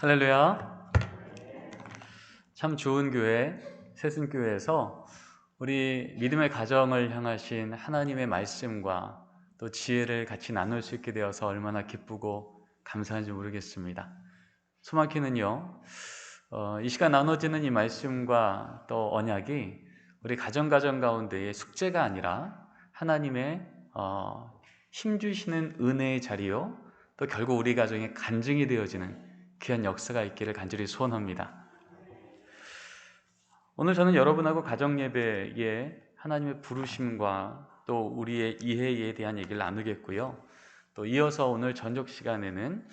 할렐루야. 참 좋은 교회, 새순교회에서 우리 믿음의 가정을 향하신 하나님의 말씀과 또 지혜를 같이 나눌 수 있게 되어서 얼마나 기쁘고 감사한지 모르겠습니다. 소망키는요, 이 시간 나눠지는 이 말씀과 또 언약이 우리 가정 가운데의 숙제가 아니라 하나님의 힘주시는 은혜의 자리요, 또 결국 우리 가정의 간증이 되어지는 귀한 역사가 있기를 간절히 소원합니다. 오늘 저는 여러분하고 가정예배에 하나님의 부르심과 또 우리의 이해에 대한 얘기를 나누겠고요. 또 이어서 오늘 저녁 시간에는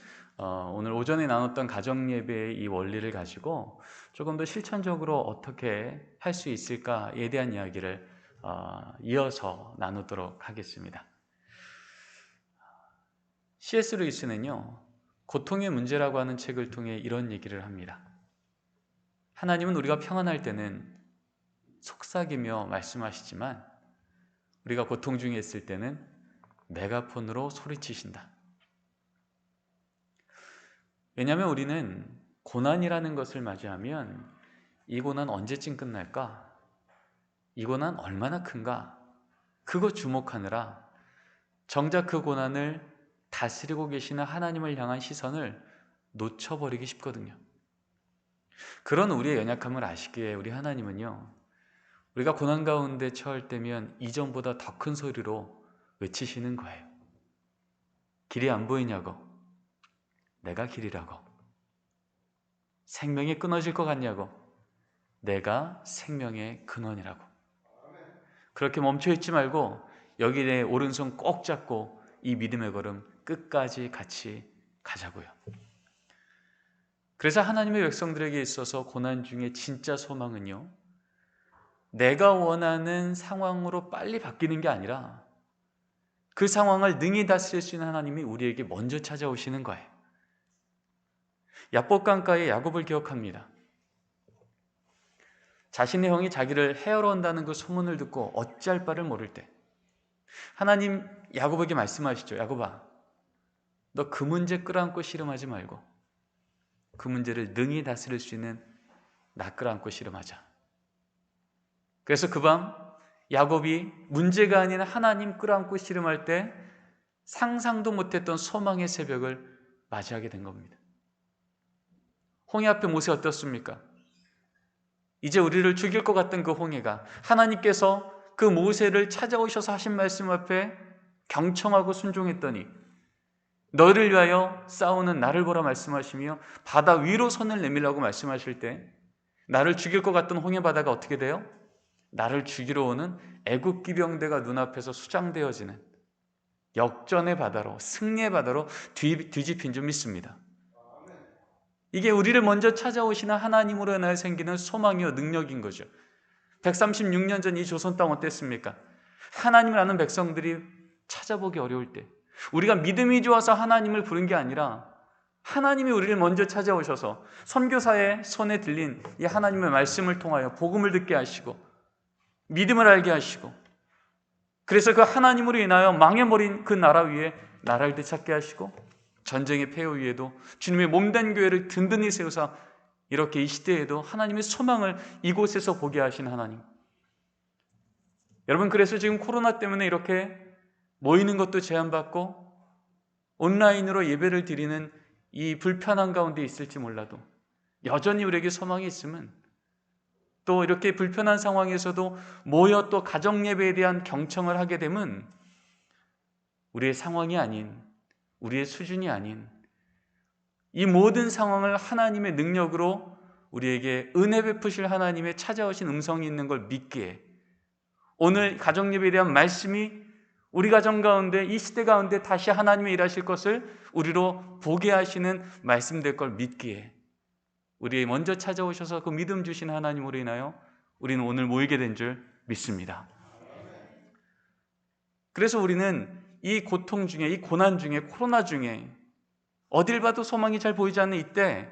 오늘 오전에 나눴던 가정예배의 이 원리를 가지고 조금 더 실천적으로 어떻게 할 수 있을까에 대한 이야기를 이어서 나누도록 하겠습니다. C.S. 루이스는요, 고통의 문제라고 하는 책을 통해 이런 얘기를 합니다. 하나님은 우리가 평안할 때는 속삭이며 말씀하시지만 우리가 고통 중에 있을 때는 메가폰으로 소리치신다. 왜냐하면 우리는 고난이라는 것을 맞이하면 이 고난 언제쯤 끝날까? 이 고난 얼마나 큰가? 그거 주목하느라 정작 그 고난을 다스리고 계시는 하나님을 향한 시선을 놓쳐버리기 쉽거든요. 그런 우리의 연약함을 아시기에 우리 하나님은요, 우리가 고난 가운데 처할 때면 이전보다 더 큰 소리로 외치시는 거예요. 길이 안 보이냐고? 내가 길이라고. 생명이 끊어질 것 같냐고? 내가 생명의 근원이라고. 그렇게 멈춰있지 말고 여기 내 오른손 꼭 잡고 이 믿음의 걸음 끝까지 같이 가자고요. 그래서 하나님의 백성들에게 있어서 고난 중에 진짜 소망은요, 내가 원하는 상황으로 빨리 바뀌는 게 아니라 그 상황을 능히 다스릴 수 있는 하나님이 우리에게 먼저 찾아오시는 거예요. 야복강가의 야곱을 기억합니다. 자신의 형이 자기를 해하러 온다는 그 소문을 듣고 어찌할 바를 모를 때 하나님 야곱에게 말씀하시죠. 야곱아, 너 그 문제 끌어안고 씨름하지 말고 그 문제를 능히 다스릴 수 있는 나 끌어안고 씨름하자. 그래서 그 밤 야곱이 문제가 아닌 하나님 끌어안고 씨름할 때 상상도 못했던 소망의 새벽을 맞이하게 된 겁니다. 홍해 앞에 모세 어떻습니까? 이제 우리를 죽일 것 같던 그 홍해가 하나님께서 그 모세를 찾아오셔서 하신 말씀 앞에 경청하고 순종했더니 너를 위하여 싸우는 나를 보라 말씀하시며 바다 위로 손을 내밀라고 말씀하실 때 나를 죽일 것 같던 홍해 바다가 어떻게 돼요? 나를 죽이러 오는 애국 기병대가 눈앞에서 수장되어지는 역전의 바다로, 승리의 바다로 뒤집힌 줄 믿습니다. 이게 우리를 먼저 찾아오시는 하나님으로 인하여 생기는 소망이요 능력인 거죠. 136년 전 이 조선 땅 어땠습니까? 하나님을 아는 백성들이 찾아보기 어려울 때 우리가 믿음이 좋아서 하나님을 부른 게 아니라 하나님이 우리를 먼저 찾아오셔서 선교사의 손에 들린 이 하나님의 말씀을 통하여 복음을 듣게 하시고 믿음을 알게 하시고 그래서 그 하나님으로 인하여 망해버린 그 나라 위에 나라를 되찾게 하시고 전쟁의 폐허 위에도 주님의 몸된 교회를 든든히 세우사 이렇게 이 시대에도 하나님의 소망을 이곳에서 보게 하신 하나님. 여러분, 그래서 지금 코로나 때문에 이렇게 모이는 것도 제한받고 온라인으로 예배를 드리는 이 불편한 가운데 있을지 몰라도 여전히 우리에게 소망이 있으면 또 이렇게 불편한 상황에서도 모여 또 가정예배에 대한 경청을 하게 되면 우리의 상황이 아닌, 우리의 수준이 아닌 이 모든 상황을 하나님의 능력으로 우리에게 은혜 베푸실 하나님의 찾아오신 음성이 있는 걸 믿기에 오늘 가정예배에 대한 말씀이 우리 가정 가운데 이 시대 가운데 다시 하나님의 일하실 것을 우리로 보게 하시는 말씀 될 걸 믿기에 우리 먼저 찾아오셔서 그 믿음 주신 하나님으로 인하여 우리는 오늘 모이게 된 줄 믿습니다. 그래서 우리는 이 고통 중에, 이 고난 중에, 코로나 중에 어딜 봐도 소망이 잘 보이지 않는 이때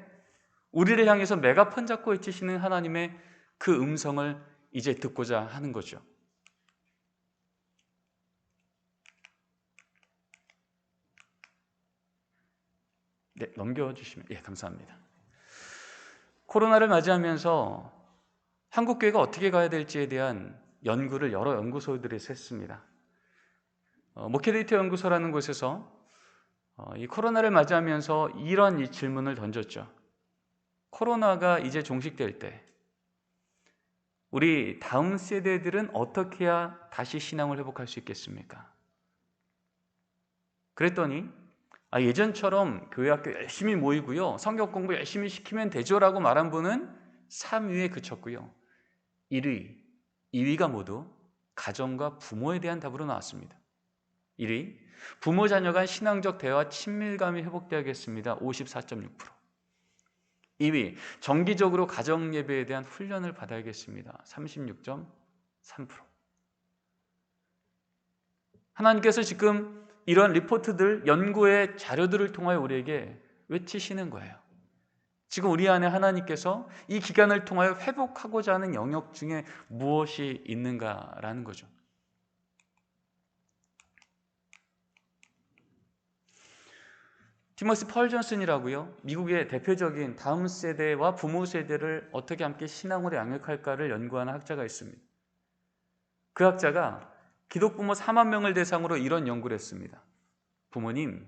우리를 향해서 메가폰 잡고 외치시는 하나님의 그 음성을 이제 듣고자 하는 거죠. 네, 넘겨주시면 감사합니다. 코로나를 맞이하면서 한국교회가 어떻게 가야 될지에 대한 연구를 여러 연구소들에서 했습니다. 목회데이터 연구소라는 곳에서 이 코로나를 맞이하면서 이런 이 질문을 던졌죠. 코로나가 이제 종식될 때 우리 다음 세대들은 어떻게 해야 다시 신앙을 회복할 수 있겠습니까? 그랬더니 예전처럼 교회 학교 열심히 모이고요, 성경 공부 열심히 시키면 되죠라고 말한 분은 3위에 그쳤고요, 1위, 2위가 모두 가정과 부모에 대한 답으로 나왔습니다. 1위, 부모 자녀 간 신앙적 대화 친밀감이 회복되겠습니다. 54.6%. 2위, 정기적으로 가정 예배에 대한 훈련을 받아야겠습니다. 36.3%. 하나님께서 지금 이런 리포트들, 연구의 자료들을 통하여 우리에게 외치시는 거예요. 지금 우리 안에 하나님께서 이 기간을 통하여 회복하고자 하는 영역 중에 무엇이 있는가라는 거죠. 티머시 펄 존슨이라고요, 미국의 대표적인 다음 세대와 부모 세대를 어떻게 함께 신앙으로 양육할까를 연구하는 학자가 있습니다. 그 학자가 기독부모 4만 명을 대상으로 이런 연구를 했습니다. 부모님,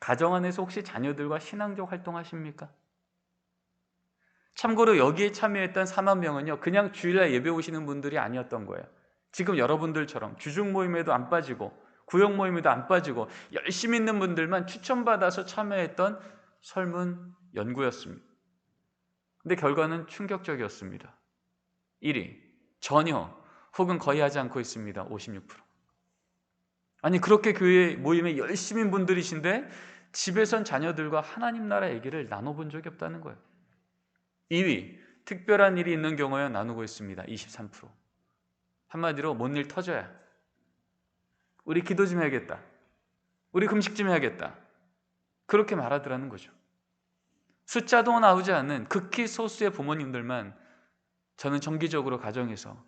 가정 안에서 혹시 자녀들과 신앙적 활동하십니까? 참고로 여기에 참여했던 4만 명은요, 그냥 주일날 예배 오시는 분들이 아니었던 거예요. 지금 여러분들처럼 주중 모임에도 안 빠지고 구역 모임에도 안 빠지고 열심히 있는 분들만 추천받아서 참여했던 설문 연구였습니다. 근데 결과는 충격적이었습니다. 1위, 전혀 혹은 거의 하지 않고 있습니다. 56%. 아니, 그렇게 교회 모임에 열심히 분들이신데 집에선 자녀들과 하나님 나라 얘기를 나눠본 적이 없다는 거예요. 2위, 특별한 일이 있는 경우에 나누고 있습니다. 23%. 한마디로 뭔 일 터져야 우리 기도 좀 해야겠다, 우리 금식 좀 해야겠다, 그렇게 말하더라는 거죠. 숫자도 나오지 않는 극히 소수의 부모님들만 저는 정기적으로 가정에서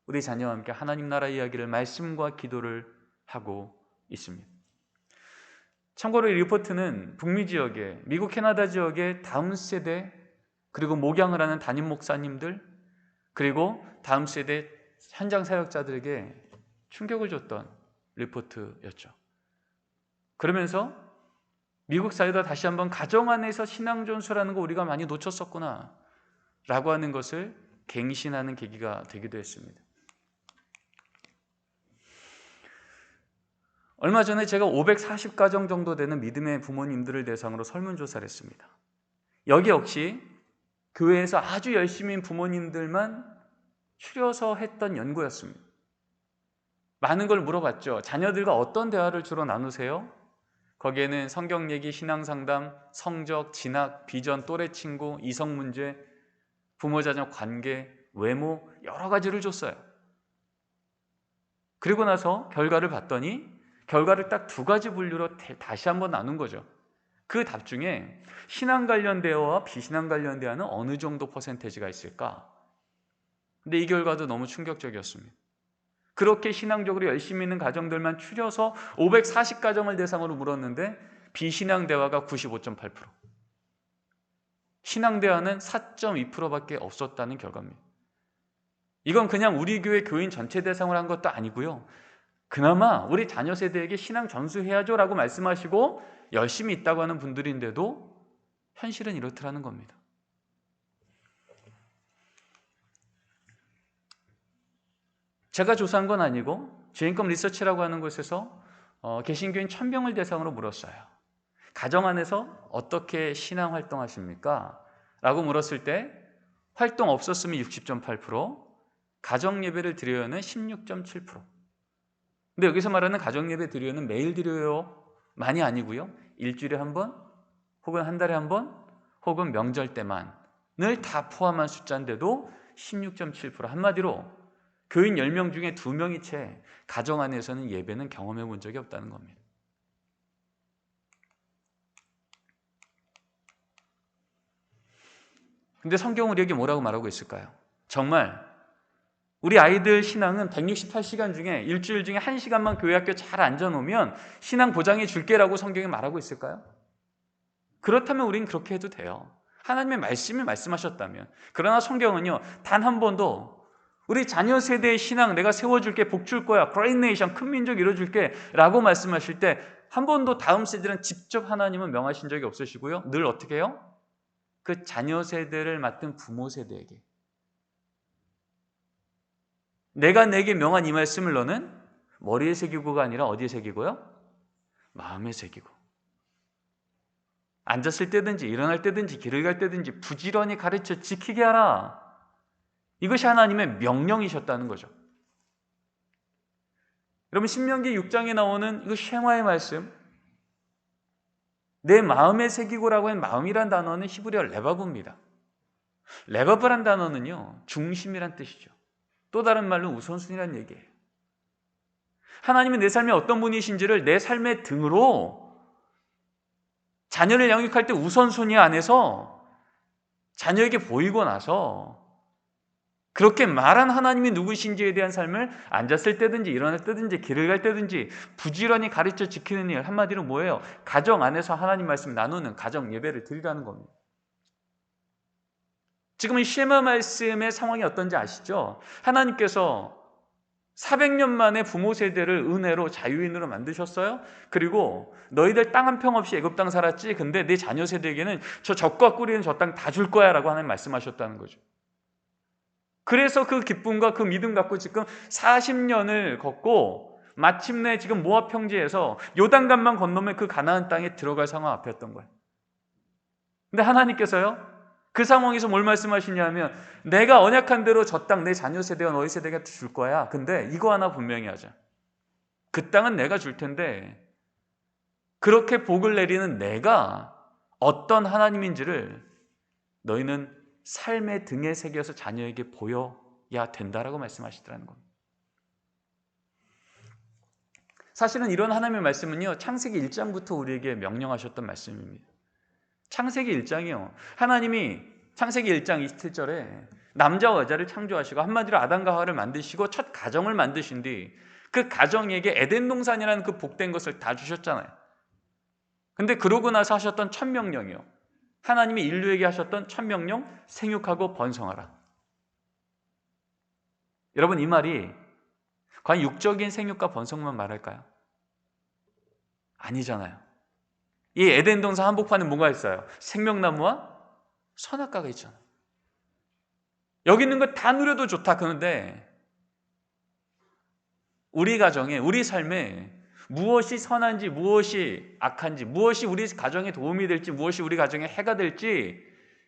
우리 자녀와 함께 하나님 나라 이야기를, 말씀과 기도를 하고 있습니다. 참고로 이 리포트는 북미 지역에, 미국 캐나다 지역의 다음 세대, 그리고 목양을 하는 담임 목사님들, 그리고 다음 세대 현장 사역자들에게 충격을 줬던 리포트였죠. 그러면서 미국 사회도 다시 한번 가정 안에서 신앙 전수라는 거 우리가 많이 놓쳤었구나 라고 하는 것을 갱신하는 계기가 되기도 했습니다. 얼마 전에 제가 540가정 정도 되는 믿음의 부모님들을 대상으로 설문조사를 했습니다. 여기 역시 교회에서 아주 열심히 부모님들만 추려서 했던 연구였습니다. 많은 걸 물어봤죠. 자녀들과 어떤 대화를 주로 나누세요? 거기에는 성경 얘기, 신앙 상담, 성적, 진학, 비전, 또래 친구, 이성 문제, 부모 자녀 관계, 외모, 여러 가지를 줬어요. 그리고 나서 결과를 봤더니 결과를 딱 2가지 분류로 다시 한번 나눈 거죠. 그 답 중에 신앙 관련 대화와 비신앙 관련 대화는 어느 정도 퍼센테이지가 있을까? 근데 이 결과도 너무 충격적이었습니다. 그렇게 신앙적으로 열심히 있는 가정들만 추려서 540가정을 대상으로 물었는데 비신앙 대화가 95.8%, 신앙 대화는 4.2%밖에 없었다는 결과입니다. 이건 그냥 우리 교회 교인 전체 대상으로 한 것도 아니고요, 그나마 우리 자녀 세대에게 신앙 전수해야죠 라고 말씀하시고 열심히 있다고 하는 분들인데도 현실은 이렇더라는 겁니다. 제가 조사한 건 아니고 제인컴 리서치라고 하는 곳에서 개신교인 1000명을 대상으로 물었어요. 가정 안에서 어떻게 신앙 활동하십니까? 라고 물었을 때 활동 없었으면 60.8%, 가정 예배를 드려요는 16.7%. 근데 여기서 말하는 가정 예배 드려요는 매일 드려요 많이 아니고요, 일주일에 한 번, 혹은 한 달에 한 번, 혹은 명절 때만을 다 포함한 숫자인데도 16.7%. 한마디로 교인 10명 중에 2명이 채 가정 안에서는 예배는 경험해 본 적이 없다는 겁니다. 근데 성경은 우리에게 뭐라고 말하고 있을까요? 정말 우리 아이들 신앙은 168시간 중에 일주일 중에 1시간만 교회 학교 잘 앉아놓으면 신앙 보장해 줄게라고 성경이 말하고 있을까요? 그렇다면 우린 그렇게 해도 돼요. 하나님의 말씀이 말씀하셨다면. 그러나 성경은요, 단 한 번도 우리 자녀 세대의 신앙 내가 세워줄게, 복 줄 거야, Great Nation, 큰 민족 이뤄줄게 라고 말씀하실 때 한 번도 다음 세대는 직접 하나님은 명하신 적이 없으시고요, 늘 어떻게 해요? 그 자녀 세대를 맡은 부모 세대에게, 내가 내게 명한 이 말씀을 너는 머리에 새기고가 아니라 어디에 새기고요? 마음에 새기고, 앉았을 때든지 일어날 때든지 길을 갈 때든지 부지런히 가르쳐 지키게 하라. 이것이 하나님의 명령이셨다는 거죠. 여러분, 신명기 6장에 나오는 이 쉐마의 말씀, 내 마음에 새기고라고 한 마음이란 단어는 히브리어 레바브입니다. 레바브란 단어는요, 중심이란 뜻이죠. 또 다른 말로 우선순위란 얘기예요. 하나님은 내 삶에 어떤 분이신지를 내 삶의 등으로 자녀를 양육할 때 우선순위 안에서 자녀에게 보이고 나서 그렇게 말한 하나님이 누구신지에 대한 삶을 앉았을 때든지 일어날 때든지 길을 갈 때든지 부지런히 가르쳐 지키는 일, 한마디로 뭐예요? 가정 안에서 하나님 말씀을 나누는 가정 예배를 드리라는 겁니다. 지금 이 쉐마 말씀의 상황이 어떤지 아시죠? 하나님께서 400년 만에 부모 세대를 은혜로 자유인으로 만드셨어요. 그리고 너희들 땅 한 평 없이 애굽 땅 살았지, 근데 네 자녀 세대에게는 저 젖과 꿀이는 저 땅 다 줄 거야 라고 하나님 말씀하셨다는 거죠. 그래서 그 기쁨과 그 믿음 갖고 지금 40년을 걷고 마침내 지금 모압 평지에서 요단강만 건너면 그 가나안 땅에 들어갈 상황 앞이었던 거예요. 근데 하나님께서요, 그 상황에서 뭘 말씀하시냐면 내가 언약한 대로 저 땅 내 자녀 세대와 너희 세대가 줄 거야. 근데 이거 하나 분명히 하자. 그 땅은 내가 줄 텐데 그렇게 복을 내리는 내가 어떤 하나님인지를 너희는 삶의 등에 새겨서 자녀에게 보여야 된다라고 말씀하시더라는 겁니다. 사실은 이런 하나님의 말씀은요, 창세기 1장부터 우리에게 명령하셨던 말씀입니다. 창세기 1장이요, 하나님이 창세기 1장 27절에 남자와 여자를 창조하시고 한마디로 아담과 하와를 만드시고 첫 가정을 만드신 뒤 그 가정에게 에덴 동산이라는 그 복된 것을 다 주셨잖아요. 근데 그러고 나서 하셨던 첫 명령이요, 하나님이 인류에게 하셨던 첫 명령, 생육하고 번성하라. 여러분, 이 말이 과연 육적인 생육과 번성만 말할까요? 아니잖아요. 이 에덴 동산 한복판에 뭐가 있어요? 생명나무와 선악과가 있잖아요. 여기 있는 거 다 누려도 좋다. 그런데 우리 가정에, 우리 삶에 무엇이 선한지 무엇이 악한지, 무엇이 우리 가정에 도움이 될지 무엇이 우리 가정에 해가 될지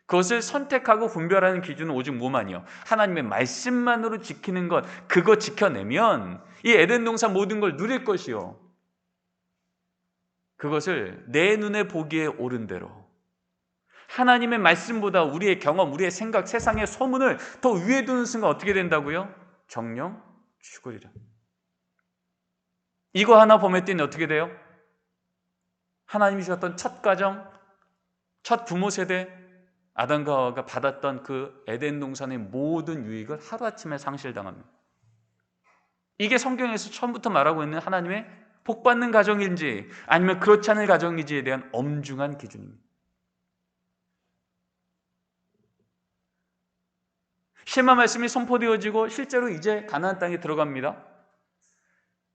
그것을 선택하고 분별하는 기준은 오직 뭐만이요? 하나님의 말씀만으로 지키는 것. 그거 지켜내면 이 에덴 동산 모든 걸 누릴 것이요, 그것을 내 눈에 보기에 옳은 대로 하나님의 말씀보다 우리의 경험, 우리의 생각, 세상의 소문을 더 위에 두는 순간 어떻게 된다고요? 정령 죽으리라. 이거 하나 범했더니 어떻게 돼요? 하나님이 주셨던 첫 가정, 첫 부모 세대, 아담과 하와가 받았던 그 에덴 동산의 모든 유익을 하루아침에 상실당합니다. 이게 성경에서 처음부터 말하고 있는 하나님의 복받는 가정인지 아니면 그렇지 않은 가정인지에 대한 엄중한 기준입니다. 쉐마 말씀이 선포되어지고 실제로 이제 가나안 땅에 들어갑니다.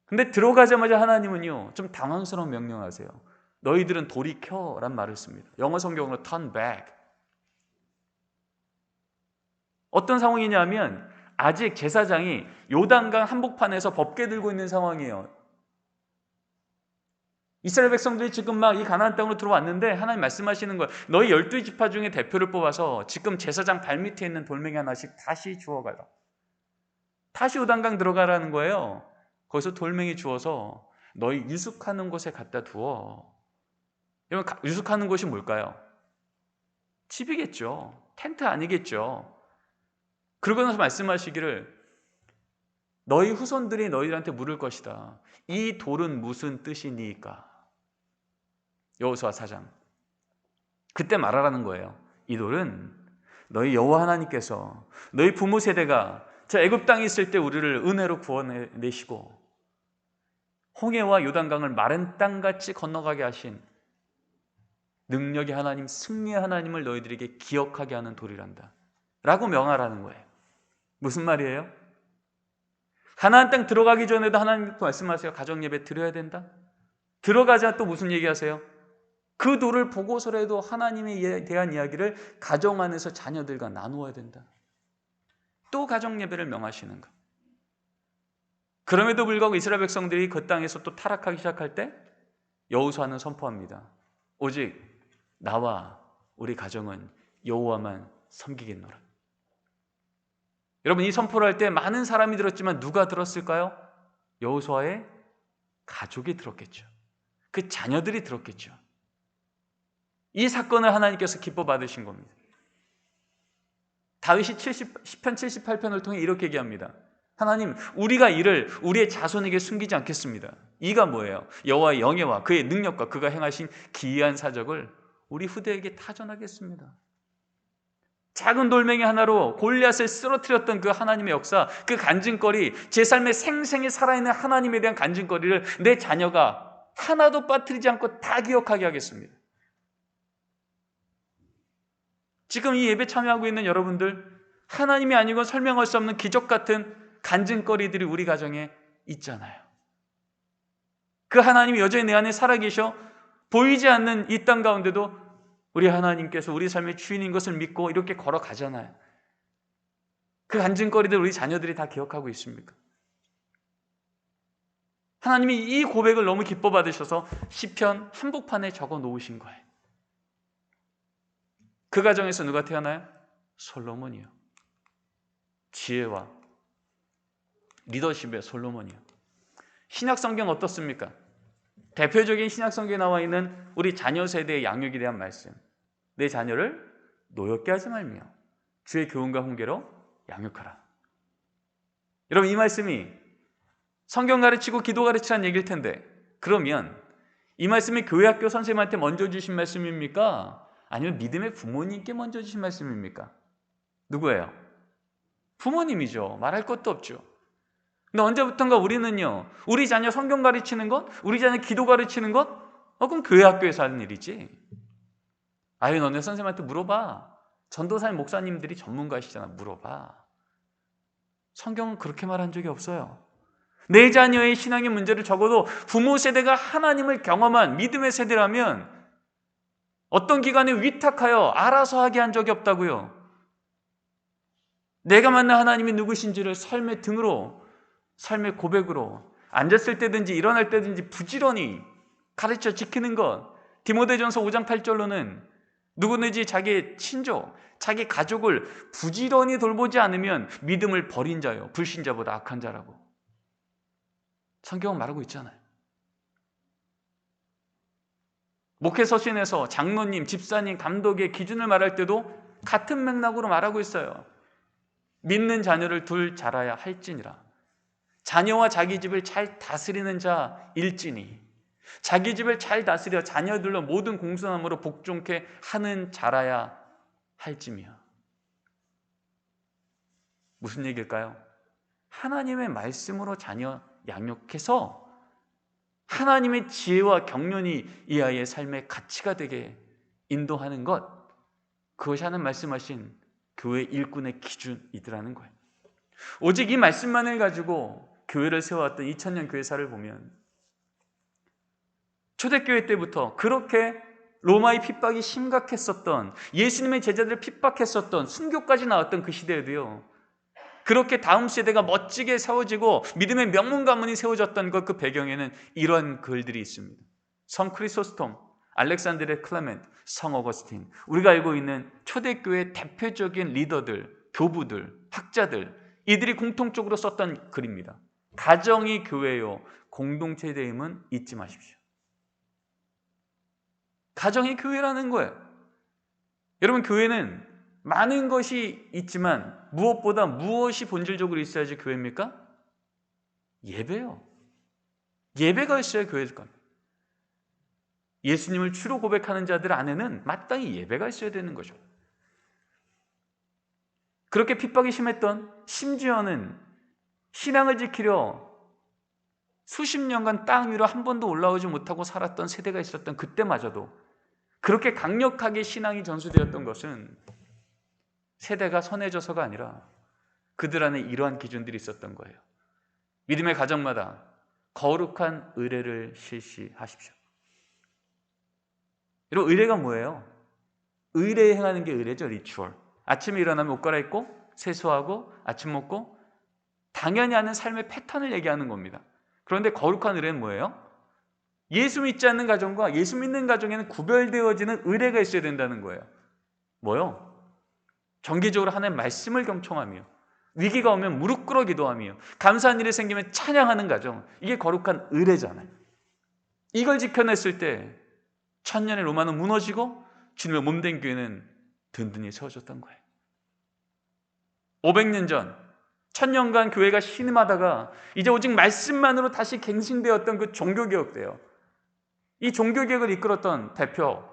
근데 들어가자마자 하나님은요, 좀 당황스러운 명령을 하세요. 너희들은 돌이켜란 말을 씁니다. 영어 성경으로 turn back. 어떤 상황이냐면 아직 제사장이 요단강 한복판에서 법궤 들고 있는 상황이에요. 이스라엘 백성들이 지금 막 이 가나안 땅으로 들어왔는데 하나님 말씀하시는 거예요. 너희 12지파 중에 대표를 뽑아서 지금 제사장 발밑에 있는 돌멩이 하나씩 다시 주워가라. 다시 요단강 들어가라는 거예요. 거기서 돌멩이 주워서 너희 유숙하는 곳에 갖다 두어. 여러분, 유숙하는 곳이 뭘까요? 집이겠죠. 텐트 아니겠죠. 그러고 나서 말씀하시기를 너희 후손들이 너희들한테 물을 것이다. 이 돌은 무슨 뜻이니까? 여호수아 4장. 그때 말하라는 거예요. 이 돌은 너희 여호와 하나님께서 너희 부모 세대가 저 애굽 땅에 있을 때 우리를 은혜로 구원내시고 홍해와 요단강을 마른 땅같이 건너가게 하신 능력의 하나님, 승리의 하나님을 너희들에게 기억하게 하는 돌이란다 라고 명하라는 거예요. 무슨 말이에요? 가나안 땅 들어가기 전에도 하나님 말씀하세요. 가정예배 드려야 된다. 들어가자 또 무슨 얘기하세요? 그 돌을 보고서라도 하나님에 대한 이야기를 가정 안에서 자녀들과 나누어야 된다. 또 가정예배를 명하시는 것. 그럼에도 불구하고 이스라엘 백성들이 그 땅에서 또 타락하기 시작할 때 여호수아는 선포합니다. 오직 나와 우리 가정은 여호와만 섬기겠노라. 여러분, 이 선포를 할 때 많은 사람이 들었지만 누가 들었을까요? 여호수아의 가족이 들었겠죠. 그 자녀들이 들었겠죠. 이 사건을 하나님께서 기뻐 받으신 겁니다. 다윗이 시편 78편을 통해 이렇게 얘기합니다. 하나님, 우리가 이를 우리의 자손에게 숨기지 않겠습니다. 이가 뭐예요? 여호와의 영예와 그의 능력과 그가 행하신 기이한 사적을 우리 후대에게 타전하겠습니다. 작은 돌멩이 하나로 골리앗을 쓰러뜨렸던 그 하나님의 역사, 그 간증거리, 제 삶에 생생히 살아있는 하나님에 대한 간증거리를 내 자녀가 하나도 빠뜨리지 않고 다 기억하게 하겠습니다. 지금 이 예배 참여하고 있는 여러분들, 하나님이 아니고 설명할 수 없는 기적 같은 간증거리들이 우리 가정에 있잖아요. 그 하나님이 여전히 내 안에 살아계셔 보이지 않는 이 땅 가운데도 우리 하나님께서 우리 삶의 주인인 것을 믿고 이렇게 걸어가잖아요. 그 간증거리들 우리 자녀들이 다 기억하고 있습니까? 하나님이 이 고백을 너무 기뻐 받으셔서 시편 한복판에 적어 놓으신 거예요. 그 가정에서 누가 태어나요? 솔로몬이요. 지혜와 리더십의 솔로몬이요. 신약성경 어떻습니까? 대표적인 신약성경에 나와 있는 우리 자녀 세대의 양육에 대한 말씀. 내 자녀를 노엽게 하지 말며 주의 교훈과 훈계로 양육하라. 여러분, 이 말씀이 성경 가르치고 기도 가르치라는 얘기일 텐데, 그러면 이 말씀이 교회 학교 선생님한테 먼저 주신 말씀입니까? 아니면 믿음의 부모님께 먼저 주신 말씀입니까? 누구예요? 부모님이죠. 말할 것도 없죠. 근데 언제부턴가 우리는요, 우리 자녀 성경 가르치는 것, 우리 자녀 기도 가르치는 것, 그럼 교회 학교에서 하는 일이지. 아유, 너네 선생님한테 물어봐. 전도사님 목사님들이 전문가시잖아. 물어봐. 성경은 그렇게 말한 적이 없어요. 내 자녀의 신앙의 문제를 적어도 부모 세대가 하나님을 경험한 믿음의 세대라면 어떤 기관에 위탁하여 알아서 하게 한 적이 없다고요. 내가 만난 하나님이 누구신지를 삶의 등으로, 삶의 고백으로 앉았을 때든지 일어날 때든지 부지런히 가르쳐 지키는 것. 디모데전서 5장 8절로는 누구든지 자기의 친족, 자기 가족을 부지런히 돌보지 않으면 믿음을 버린 자요, 불신자보다 악한 자라고 성경은 말하고 있잖아요. 목회 서신에서 장로님, 집사님, 감독의 기준을 말할 때도 같은 맥락으로 말하고 있어요. 믿는 자녀를 둘 자라야 할지니라. 자녀와 자기 집을 잘 다스리는 자일지니, 자기 집을 잘 다스려 자녀들로 모든 공손함으로 복종케 하는 자라야 할지며. 무슨 얘기일까요? 하나님의 말씀으로 자녀 양육해서 하나님의 지혜와 경륜이 이 아이의 삶의 가치가 되게 인도하는 것, 그것이 하나님 말씀하신 교회 일꾼의 기준이더라는 거예요. 오직 이 말씀만을 가지고 교회를 세워왔던 2000년 교회사를 보면 초대교회 때부터 그렇게 로마의 핍박이 심각했었던, 예수님의 제자들을 핍박했었던, 순교까지 나왔던 그 시대에도요, 그렇게 다음 세대가 멋지게 세워지고 믿음의 명문 가문이 세워졌던 것, 그 배경에는 이런 글들이 있습니다. 성 크리소스톰, 알렉산드레 클레멘트, 성 어거스틴, 우리가 알고 있는 초대교회 대표적인 리더들, 교부들, 학자들, 이들이 공통적으로 썼던 글입니다. 가정이 교회요, 공동체의 힘은 잊지 마십시오. 가정이 교회라는 거예요. 여러분, 교회는 많은 것이 있지만 무엇보다 무엇이 본질적으로 있어야지 교회입니까? 예배요. 예배가 있어야 교회일 겁니다. 예수님을 주로 고백하는 자들 안에는 마땅히 예배가 있어야 되는 거죠. 그렇게 핍박이 심했던, 심지어는 신앙을 지키려 수십 년간 땅 위로 한 번도 올라오지 못하고 살았던 세대가 있었던 그때마저도 그렇게 강력하게 신앙이 전수되었던 것은 세대가 선해져서가 아니라 그들 안에 이러한 기준들이 있었던 거예요. 믿음의 가정마다 거룩한 의례를 실시하십시오. 여러분, 의례가 뭐예요? 의례에 행하는 게 의례죠. 리추얼. 아침에 일어나면 옷 갈아입고 세수하고 아침 먹고 당연히 하는 삶의 패턴을 얘기하는 겁니다. 그런데 거룩한 의례는 뭐예요? 예수 믿지 않는 가정과 예수 믿는 가정에는 구별되어지는 의례가 있어야 된다는 거예요. 뭐요? 정기적으로 하나님의 말씀을 경청하며 위기가 오면 무릎 꿇어 기도하며 감사한 일이 생기면 찬양하는 가정, 이게 거룩한 의례잖아요. 이걸 지켜냈을 때 천년의 로마는 무너지고 주님의 몸된 교회는 든든히 세워졌던 거예요. 500년 전 1000년간 교회가 신음하다가 이제 오직 말씀만으로 다시 갱신되었던 그 종교개혁대요. 이 종교개혁을 이끌었던 대표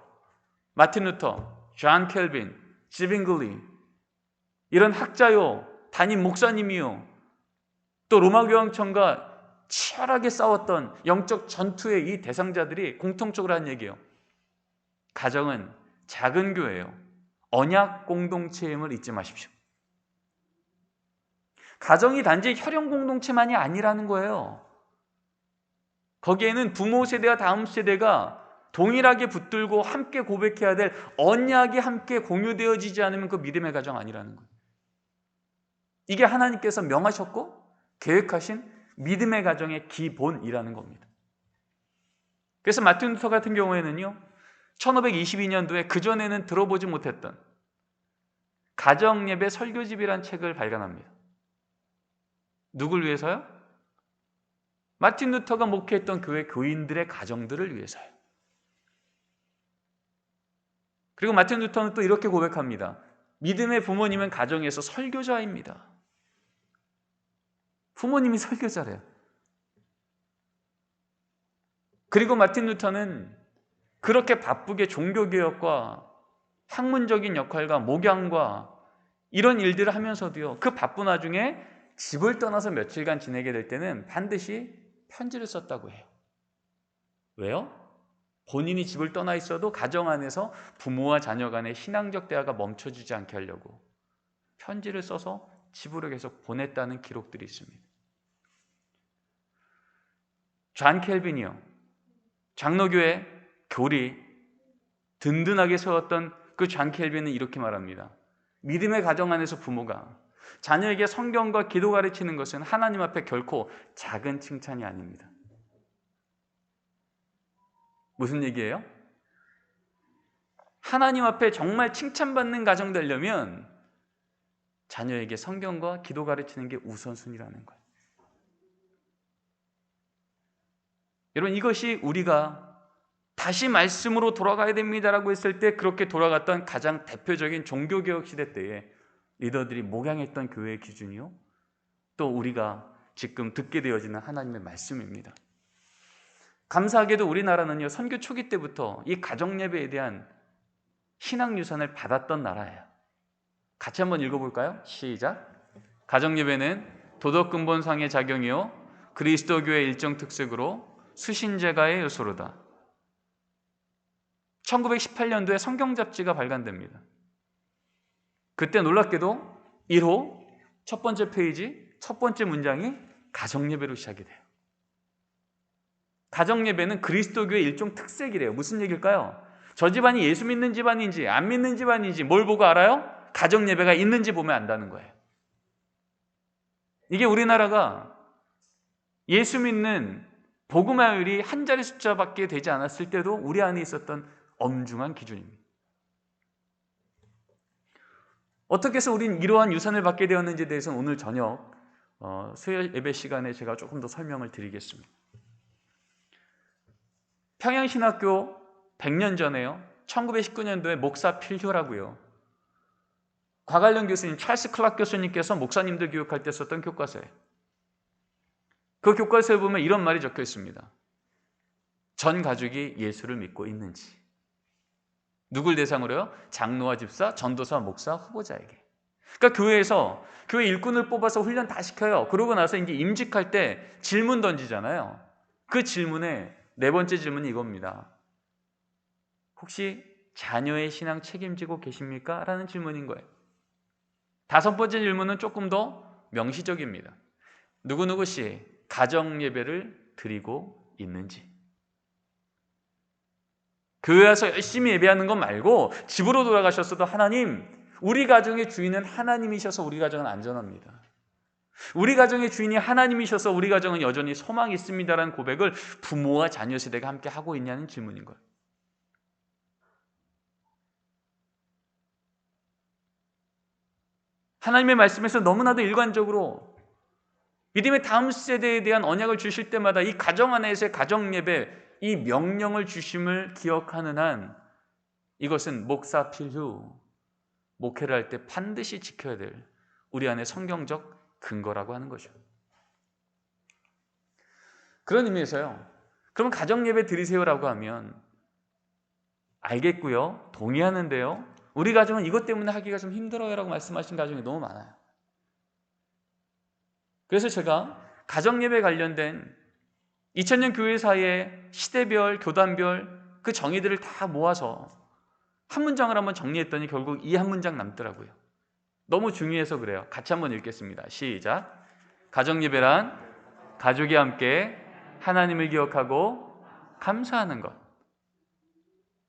마틴 루터, 존 켈빈, 지빙글리, 이런 학자요, 담임 목사님이요, 또 로마 교황청과 치열하게 싸웠던 영적 전투의 이 대상자들이 공통적으로 한 얘기예요. 가정은 작은 교회예요. 언약 공동체임을 잊지 마십시오. 가정이 단지 혈연 공동체만이 아니라는 거예요. 거기에는 부모 세대와 다음 세대가 동일하게 붙들고 함께 고백해야 될 언약이 함께 공유되어지지 않으면 그 믿음의 가정 아니라는 거예요. 이게 하나님께서 명하셨고 계획하신 믿음의 가정의 기본이라는 겁니다. 그래서 마틴 루터 같은 경우에는요, 1522년도에 그전에는 들어보지 못했던 가정예배 설교집이라는 책을 발간합니다. 누굴 위해서요? 마틴 루터가 목회했던 교회 교인들의 가정들을 위해서요. 그리고 마틴 루터는 또 이렇게 고백합니다. 믿음의 부모님은 가정에서 설교자입니다. 부모님이 설교자래요. 그리고 마틴 루터는 그렇게 바쁘게 종교개혁과 학문적인 역할과 목양과 이런 일들을 하면서도요, 그 바쁜 와중에 집을 떠나서 며칠간 지내게 될 때는 반드시 편지를 썼다고 해요. 왜요? 본인이 집을 떠나 있어도 가정 안에서 부모와 자녀 간의 신앙적 대화가 멈춰지지 않게 하려고 편지를 써서 집으로 계속 보냈다는 기록들이 있습니다. 존 켈빈이요, 장로교회 교리 든든하게 세웠던 그 존 켈빈은 이렇게 말합니다. 믿음의 가정 안에서 부모가 자녀에게 성경과 기도 가르치는 것은 하나님 앞에 결코 작은 칭찬이 아닙니다. 무슨 얘기예요? 하나님 앞에 정말 칭찬받는 가정 되려면 자녀에게 성경과 기도 가르치는 게 우선순위라는 거예요. 여러분, 이것이 우리가 다시 말씀으로 돌아가야 됩니다라고 했을 때 그렇게 돌아갔던 가장 대표적인 종교개혁 시대 때에 리더들이 목양했던 교회의 기준이요, 또 우리가 지금 듣게 되어지는 하나님의 말씀입니다. 감사하게도 우리나라는요, 선교 초기 때부터 이 가정예배에 대한 신앙유산을 받았던 나라예요. 같이 한번 읽어볼까요? 시작. 가정예배는 도덕근본상의 작용이요 그리스도교의 일정 특색으로 수신제가의 요소로다. 1918년도에 성경 잡지가 발간됩니다. 그때 놀랍게도 1호 첫 번째 페이지 첫 번째 문장이 가정예배로 시작이 돼요. 가정예배는 그리스도교의 일종 특색이래요. 무슨 얘기일까요? 저 집안이 예수 믿는 집안인지 안 믿는 집안인지 뭘 보고 알아요? 가정예배가 있는지 보면 안다는 거예요. 이게 우리나라가 예수 믿는 복음화율이 한 자리 숫자밖에 되지 않았을 때도 우리 안에 있었던 엄중한 기준입니다. 어떻게 해서 우린 이러한 유산을 받게 되었는지에 대해서는 오늘 저녁 수요일 예배 시간에 제가 조금 더 설명을 드리겠습니다. 평양신학교 100년 전에요, 1919년도에 목사 필효라고요, 과관련 교수님 찰스 클락 교수님께서 목사님들 교육할 때 썼던 교과서예요. 그 교과서에 보면 이런 말이 적혀 있습니다. 전 가족이 예수를 믿고 있는지. 누굴 대상으로요? 장로와 집사, 전도사, 목사, 후보자에게. 그러니까 교회에서 교회 일꾼을 뽑아서 훈련 다 시켜요. 그러고 나서 이제 임직할 때 질문 던지잖아요. 그 질문에 네 번째 질문이 이겁니다. 혹시 자녀의 신앙 책임지고 계십니까? 라는 질문인 거예요. 다섯 번째 질문은 조금 더 명시적입니다. 누구누구 씨 가정 예배를 드리고 있는지. 교회 와서 열심히 예배하는 것 말고 집으로 돌아가셨어도 하나님, 우리 가정의 주인은 하나님이셔서 우리 가정은 안전합니다. 우리 가정의 주인이 하나님이셔서 우리 가정은 여전히 소망이 있습니다라는 고백을 부모와 자녀 세대가 함께 하고 있냐는 질문인 거예요. 하나님의 말씀에서 너무나도 일관적으로 믿음의 다음 세대에 대한 언약을 주실 때마다 이 가정 안에서의 가정 예배, 이 명령을 주심을 기억하는 한 이것은 목사 필후, 목회를 할 때 반드시 지켜야 될 우리 안의 성경적 근거라고 하는 거죠. 그런 의미에서요. 그러면 가정 예배 드리세요라고 하면 알겠고요. 동의하는데요. 우리 가정은 이것 때문에 하기가 좀 힘들어요라고 말씀하신 가정이 너무 많아요. 그래서 제가 가정 예배 관련된 2000년 교회사의 시대별, 교단별 그 정의들을 다 모아서 한 문장을 한번 정리했더니 결국 이 한 문장 남더라고요. 너무 중요해서 그래요. 같이 한번 읽겠습니다. 시작. 가정 예배란 가족이 함께 하나님을 기억하고 감사하는 것.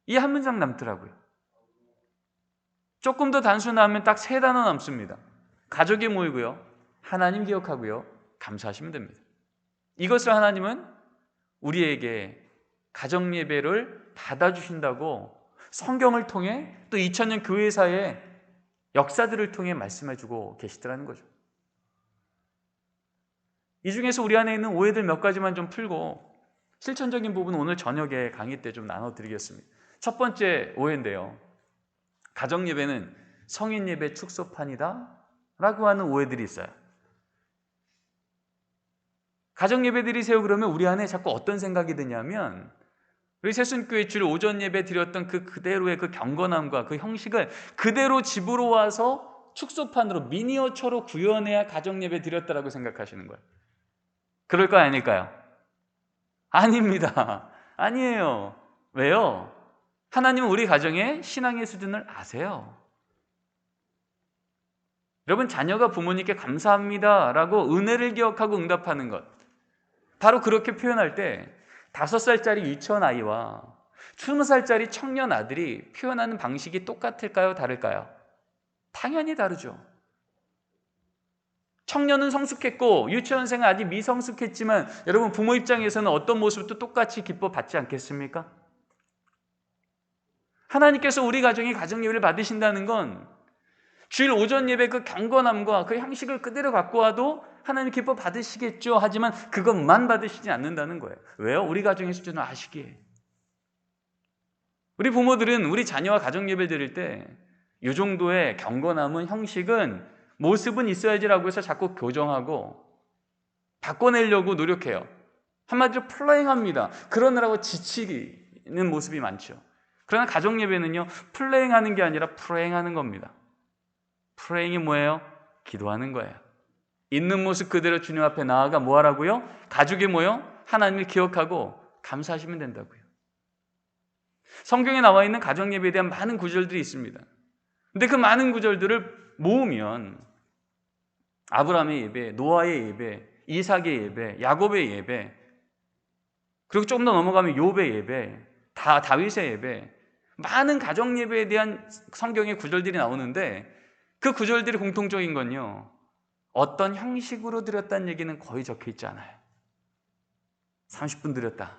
이 한 문장 남더라고요. 조금 더 단순하면 딱 세 단어 남습니다. 가족이 모이고요. 하나님 기억하고요. 감사하시면 됩니다. 이것을 하나님은 우리에게 가정 예배를 받아주신다고 성경을 통해 또 2000년 교회사의 역사들을 통해 말씀해주고 계시더라는 거죠. 이 중에서 우리 안에 있는 오해들 몇 가지만 좀 풀고 실천적인 부분은 오늘 저녁에 강의 때 좀 나눠드리겠습니다. 첫 번째 오해인데요. 가정 예배는 성인 예배 축소판이다 라고 하는 오해들이 있어요. 가정 예배 드리세요 그러면 우리 안에 자꾸 어떤 생각이 드냐면 우리 새순교회 주일 오전 예배 드렸던 그대로의 그 경건함과 그 형식을 그대로 집으로 와서 축소판으로 미니어처로 구현해야 가정 예배 드렸다라고 생각하시는 거예요. 그럴까요? 아닐까요? 아닙니다. 아니에요. 왜요? 하나님은 우리 가정의 신앙의 수준을 아세요. 여러분, 자녀가 부모님께 감사합니다 라고 은혜를 기억하고 응답하는 것, 바로 그렇게 표현할 때 5살짜리 유치원 아이와 20살짜리 청년 아들이 표현하는 방식이 똑같을까요? 다를까요? 당연히 다르죠. 청년은 성숙했고 유치원생은 아직 미성숙했지만 여러분, 부모 입장에서는 어떤 모습도 똑같이 기뻐 받지 않겠습니까? 하나님께서 우리 가정이 가정 예배를 받으신다는 건 주일 오전 예배 그 경건함과 그 형식을 그대로 갖고 와도 하나님 기뻐 받으시겠죠. 하지만 그것만 받으시지 않는다는 거예요. 왜요? 우리 가정의 수준을 아시기에. 우리 부모들은 우리 자녀와 가정 예배 드릴 때 이 정도의 경건함은, 형식은, 모습은 있어야지라고 해서 자꾸 교정하고 바꿔내려고 노력해요. 한마디로 플레잉합니다. 그러느라고 지치는 모습이 많죠. 그러나 가정 예배는요, 플레잉하는 게 아니라 프레잉하는 겁니다. 프레잉이 뭐예요? 기도하는 거예요. 있는 모습 그대로 주님 앞에 나아가 뭐 하라고요? 가족이 모여 하나님을 기억하고 감사하시면 된다고요. 성경에 나와 있는 가정 예배에 대한 많은 구절들이 있습니다. 근데 그 많은 구절들을 모으면 아브라함의 예배, 노아의 예배, 이삭의 예배, 야곱의 예배, 그리고 조금 더 넘어가면 욥의 예배, 다윗의 예배, 많은 가정 예배에 대한 성경의 구절들이 나오는데 그 구절들이 공통적인 건요, 어떤 형식으로 드렸다는 얘기는 거의 적혀 있지 않아요. 30분 드렸다,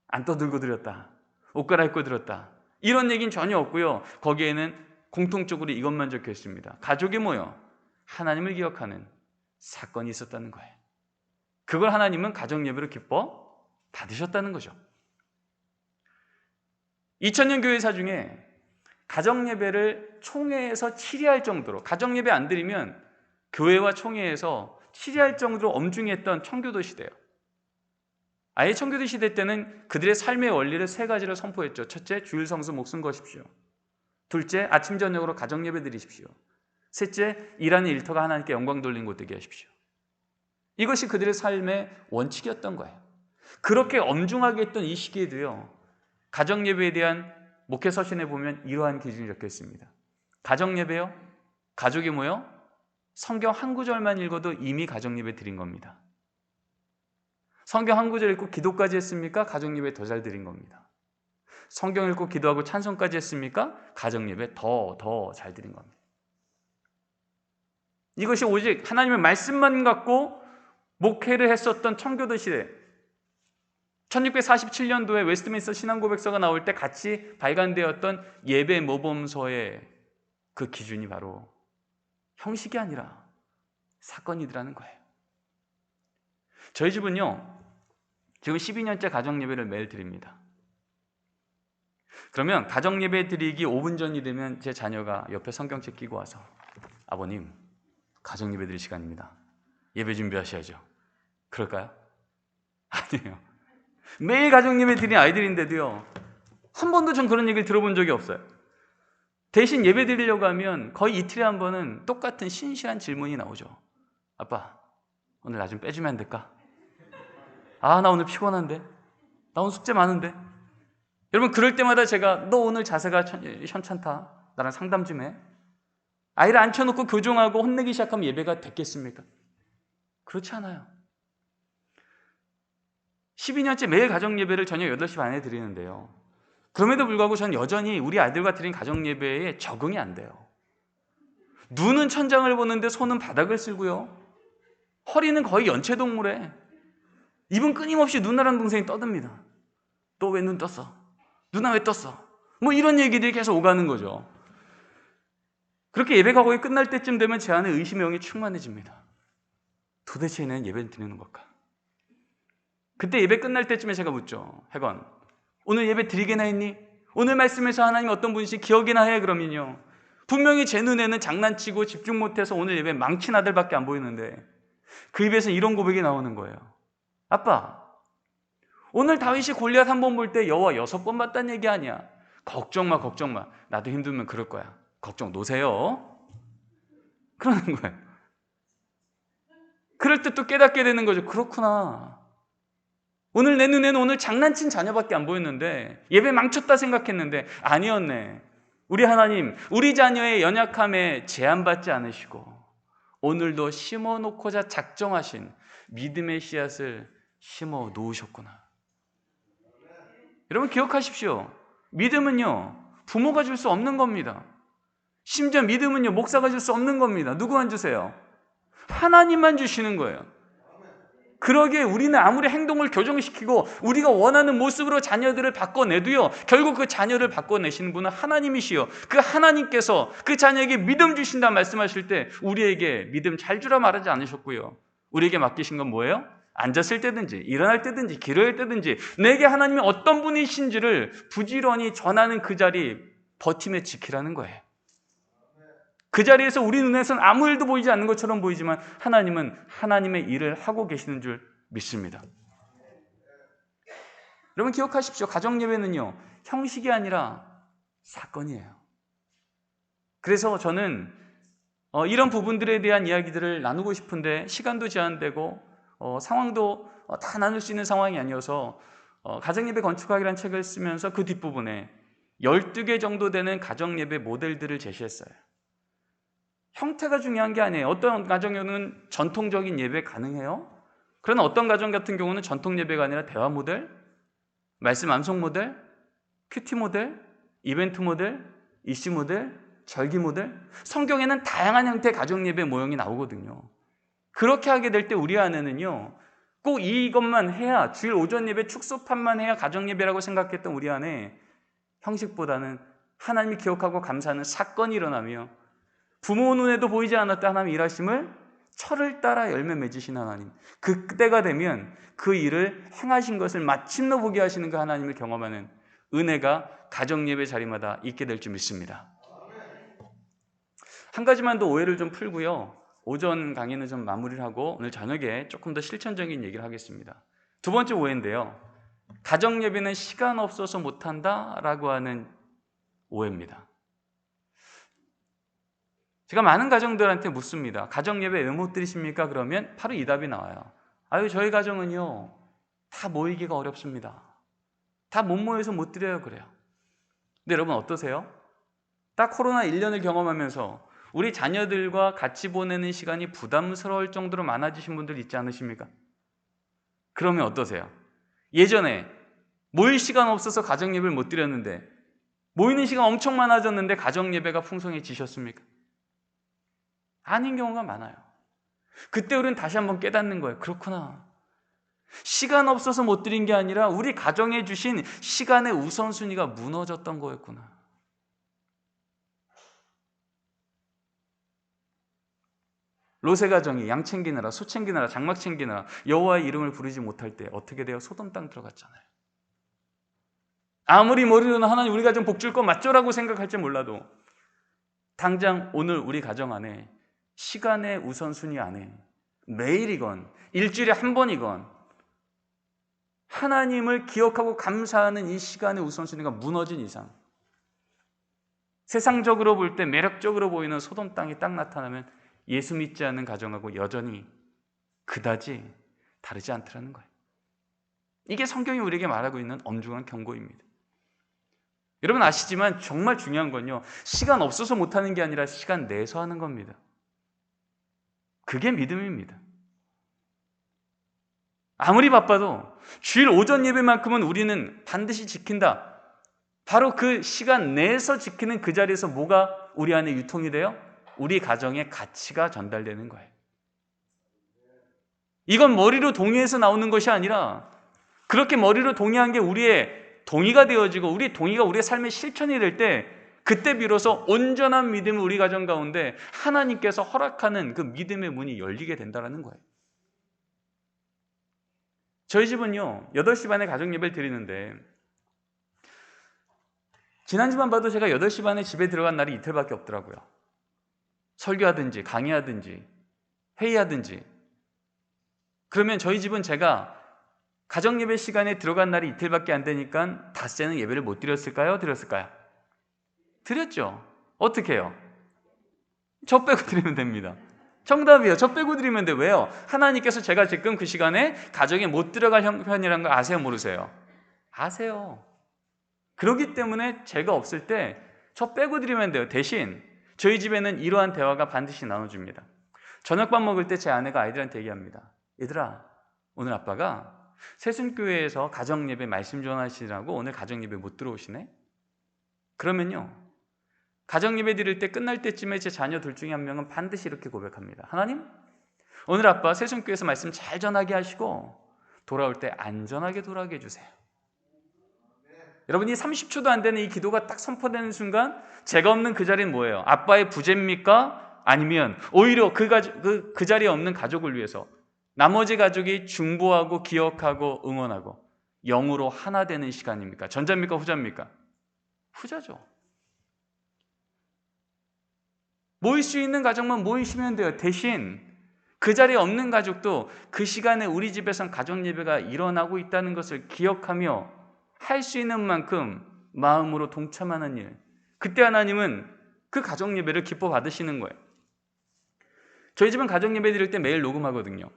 안 떠들고 드렸다, 옷 갈아입고 드렸다, 이런 얘기는 전혀 없고요. 거기에는 공통적으로 이것만 적혀 있습니다. 가족이 모여 하나님을 기억하는 사건이 있었다는 거예요. 그걸 하나님은 가정 예배로 기뻐 받으셨다는 거죠. 2000년 교회사 중에 가정 예배를 총회에서 치리할 정도로, 가정 예배 안 드리면 교회와 총회에서 치리할 정도로 엄중했던 청교도 시대예요. 아예 청교도 시대 때는 그들의 삶의 원리를 3가지를 선포했죠. 첫째, 주일 성수 목숨 거십시오. 둘째, 아침 저녁으로 가정 예배 드리십시오. 셋째, 일하는 일터가 하나님께 영광 돌린 곳 되게 하십시오. 이것이 그들의 삶의 원칙이었던 거예요. 그렇게 엄중하게 했던 이 시기에도요, 가정 예배에 대한 목회 서신에 보면 이러한 기준이 적혀 있습니다. 가정예배요? 가족이 모여 성경 한 구절만 읽어도 이미 가정예배 드린 겁니다. 성경 한 구절 읽고 기도까지 했습니까? 가정예배 더 잘 드린 겁니다. 성경 읽고 기도하고 찬송까지 했습니까? 가정예배 더 잘 드린 겁니다. 이것이 오직 하나님의 말씀만 갖고 목회를 했었던 청교도 시대, 1647년도에 웨스트민스터 신앙고백서가 나올 때 같이 발간되었던 예배 모범서의 그 기준이 바로 형식이 아니라 사건이더라는 거예요. 저희 집은요, 지금 12년째 가정예배를 매일 드립니다. 그러면 가정예배 드리기 5분 전이 되면 제 자녀가 옆에 성경책 끼고 와서 아버님, 가정예배 드릴 시간입니다. 예배 준비하셔야죠. 그럴까요? 아니에요. 매일 가정예배 드린 아이들인데도요, 한 번도 전 그런 얘기를 들어본 적이 없어요. 대신 예배 드리려고 하면 거의 이틀에 한 번은 똑같은 신실한 질문이 나오죠. 아빠, 오늘 나 좀 빼주면 안 될까? 아, 나 오늘 피곤한데? 나 오늘 숙제 많은데? 여러분, 그럴 때마다 제가 너 오늘 자세가 현찮다. 나랑 상담 좀 해. 아이를 앉혀놓고 교정하고 혼내기 시작하면 예배가 됐겠습니까? 그렇지 않아요. 12년째 매일 가정예배를 저녁 8시 반에 드리는데요, 그럼에도 불구하고 저는 여전히 우리 아이들과 드린 가정예배에 적응이 안 돼요. 눈은 천장을 보는데 손은 바닥을 쓸고요, 허리는 거의 연체동물에 입은 끊임없이 누나랑 동생이 떠듭니다. 너 왜 눈 떴어? 누나 왜 떴어? 뭐 이런 얘기들이 계속 오가는 거죠. 그렇게 예배가 거의 끝날 때쯤 되면 제 안에 의심의 영이 충만해집니다. 도대체 얘는 예배를 드리는 걸까? 그때 예배 끝날 때쯤에 제가 묻죠. 혜건, 오늘 예배 드리게나 했니? 오늘 말씀에서 하나님 어떤 분이신지 기억이나 해? 그러면요, 분명히 제 눈에는 장난치고 집중 못해서 오늘 예배 망친 아들밖에 안 보이는데 그 입에서 이런 고백이 나오는 거예요. 아빠, 오늘 다윗이 골리앗 한 번 볼 때 여호와 6번 봤다는 얘기 아니야. 걱정 마, 걱정 마. 나도 힘들면 그럴 거야. 걱정 놓으세요. 그러는 거예요. 그럴 때 또 깨닫게 되는 거죠. 그렇구나. 오늘 내 눈에는 오늘 장난친 자녀밖에 안 보였는데, 예배 망쳤다 생각했는데 아니었네. 우리 하나님, 우리 자녀의 연약함에 제한받지 않으시고 오늘도 심어놓고자 작정하신 믿음의 씨앗을 심어 놓으셨구나. 여러분 기억하십시오. 믿음은요, 부모가 줄 수 없는 겁니다. 심지어 믿음은요, 목사가 줄 수 없는 겁니다. 누구만 주세요? 하나님만 주시는 거예요. 그러기에 우리는 아무리 행동을 교정시키고 우리가 원하는 모습으로 자녀들을 바꿔내도요, 결국 그 자녀를 바꿔내시는 분은 하나님이시요, 그 하나님께서 그 자녀에게 믿음 주신다 말씀하실 때 우리에게 믿음 잘 주라 말하지 않으셨고요, 우리에게 맡기신 건 뭐예요? 앉았을 때든지 일어날 때든지 기도할 때든지 내게 하나님이 어떤 분이신지를 부지런히 전하는 그 자리 버티며 지키라는 거예요. 그 자리에서 우리 눈에서는 아무 일도 보이지 않는 것처럼 보이지만 하나님은 하나님의 일을 하고 계시는 줄 믿습니다. 여러분 기억하십시오. 가정예배는요, 형식이 아니라 사건이에요. 그래서 저는 이런 부분들에 대한 이야기들을 나누고 싶은데 시간도 제한되고 상황도 다 나눌 수 있는 상황이 아니어서 가정예배 건축학이라는 책을 쓰면서 그 뒷부분에 12개 정도 되는 가정예배 모델들을 제시했어요. 형태가 중요한 게 아니에요. 어떤 가정에는 전통적인 예배 가능해요. 그러나 어떤 가정 같은 경우는 전통 예배가 아니라 대화 모델, 말씀 암송 모델, 큐티 모델, 이벤트 모델, 이슈 모델, 절기 모델, 성경에는 다양한 형태의 가정예배 모형이 나오거든요. 그렇게 하게 될 때 우리 안에는요, 꼭 이것만 해야, 주일 오전 예배 축소판만 해야 가정예배라고 생각했던 우리 안에 형식보다는 하나님이 기억하고 감사하는 사건이 일어나며 부모 눈에도 보이지 않았던 하나님의 일하심을 철을 따라 열매 맺으신 하나님, 그때가 되면 그 일을 행하신 것을 마침내 보게 하시는 그 하나님을 경험하는 은혜가 가정예배 자리마다 있게 될 줄 믿습니다. 한 가지만 더 오해를 좀 풀고요, 오전 강의는 좀 마무리를 하고 오늘 저녁에 조금 더 실천적인 얘기를 하겠습니다. 두 번째 오해인데요, 가정예배는 시간 없어서 못한다라고 하는 오해입니다. 제가 많은 가정들한테 묻습니다. 가정예배 왜 못 드리십니까? 그러면 바로 이 답이 나와요. 아유, 저희 가정은요, 다 모이기가 어렵습니다. 다 못 모여서 못 드려요. 그래요. 근데 여러분 어떠세요? 딱 코로나 1년을 경험하면서 우리 자녀들과 같이 보내는 시간이 부담스러울 정도로 많아지신 분들 있지 않으십니까? 그러면 어떠세요? 예전에 모일 시간 없어서 가정예배를 못 드렸는데 모이는 시간 엄청 많아졌는데 가정예배가 풍성해지셨습니까? 아닌 경우가 많아요. 그때 우리는 다시 한번 깨닫는 거예요. 그렇구나. 시간 없어서 못 드린 게 아니라 우리 가정에 주신 시간의 우선순위가 무너졌던 거였구나. 롯의 가정이 양 챙기느라 소 챙기느라 장막 챙기느라 여호와의 이름을 부르지 못할 때 어떻게 돼요? 소돔 땅 들어갔잖아요. 아무리 머리로는 하나님 우리 가정 복 줄 거 맞죠라고 생각할지 몰라도 당장 오늘 우리 가정 안에 시간의 우선순위 안에 매일이건 일주일에 한 번이건 하나님을 기억하고 감사하는 이 시간의 우선순위가 무너진 이상 세상적으로 볼 때 매력적으로 보이는 소돔 땅이 딱 나타나면 예수 믿지 않는 가정하고 여전히 그다지 다르지 않더라는 거예요. 이게 성경이 우리에게 말하고 있는 엄중한 경고입니다. 여러분 아시지만 정말 중요한 건요, 시간 없어서 못하는 게 아니라 시간 내서 하는 겁니다. 그게 믿음입니다. 아무리 바빠도 주일 오전 예배만큼은 우리는 반드시 지킨다. 바로 그 시간 내에서 지키는 그 자리에서 뭐가 우리 안에 유통이 돼요? 우리 가정의 가치가 전달되는 거예요. 이건 머리로 동의해서 나오는 것이 아니라 그렇게 머리로 동의한 게 우리의 동의가 되어지고 우리 동의가 우리의 삶의 실천이 될 때 그때 비로소 온전한 믿음을 우리 가정 가운데 하나님께서 허락하는 그 믿음의 문이 열리게 된다는 거예요. 저희 집은요 8시 반에 가정 예배를 드리는데 지난주만 봐도 제가 8시 반에 집에 들어간 날이 이틀밖에 없더라고요. 설교하든지 강의하든지 회의하든지. 그러면 저희 집은 제가 가정 예배 시간에 들어간 날이 이틀밖에 안 되니까 닷새는 예배를 못 드렸을까요? 드렸을까요? 드렸죠. 어떻게 해요? 저 빼고 드리면 됩니다. 정답이에요. 저 빼고 드리면 돼. 왜요? 하나님께서 제가 지금 그 시간에 가정에 못 들어갈 형편이라는 걸 아세요? 모르세요? 아세요. 그렇기 때문에 제가 없을 때 저 빼고 드리면 돼요. 대신 저희 집에는 이러한 대화가 반드시 나눠줍니다. 저녁밥 먹을 때 제 아내가 아이들한테 얘기합니다. 얘들아, 오늘 아빠가 새순교회에서 가정예배 말씀 전하시라고 오늘 가정예배 못 들어오시네? 그러면요, 가정예배 드릴 때 끝날 때쯤에 제 자녀 둘 중에 한 명은 반드시 이렇게 고백합니다. 하나님, 오늘 아빠 새순교회에서 말씀 잘 전하게 하시고 돌아올 때 안전하게 돌아오게 해주세요. 여러분, 이 30초도 안 되는 이 기도가 딱 선포되는 순간 제가 없는 그 자리는 뭐예요? 아빠의 부재입니까? 아니면 오히려 그 자리에 없는 가족을 위해서 나머지 가족이 중보하고 기억하고 응원하고 영으로 하나 되는 시간입니까? 전자입니까? 후자입니까? 후자죠. 모일 수 있는 가족만 모이시면 돼요. 대신 그 자리에 없는 가족도 그 시간에 우리 집에선 가정 예배가 일어나고 있다는 것을 기억하며 할 수 있는 만큼 마음으로 동참하는 일. 그때 하나님은 그 가정 예배를 기뻐 받으시는 거예요. 저희 집은 가정 예배 드릴 때 매일 녹음하거든요.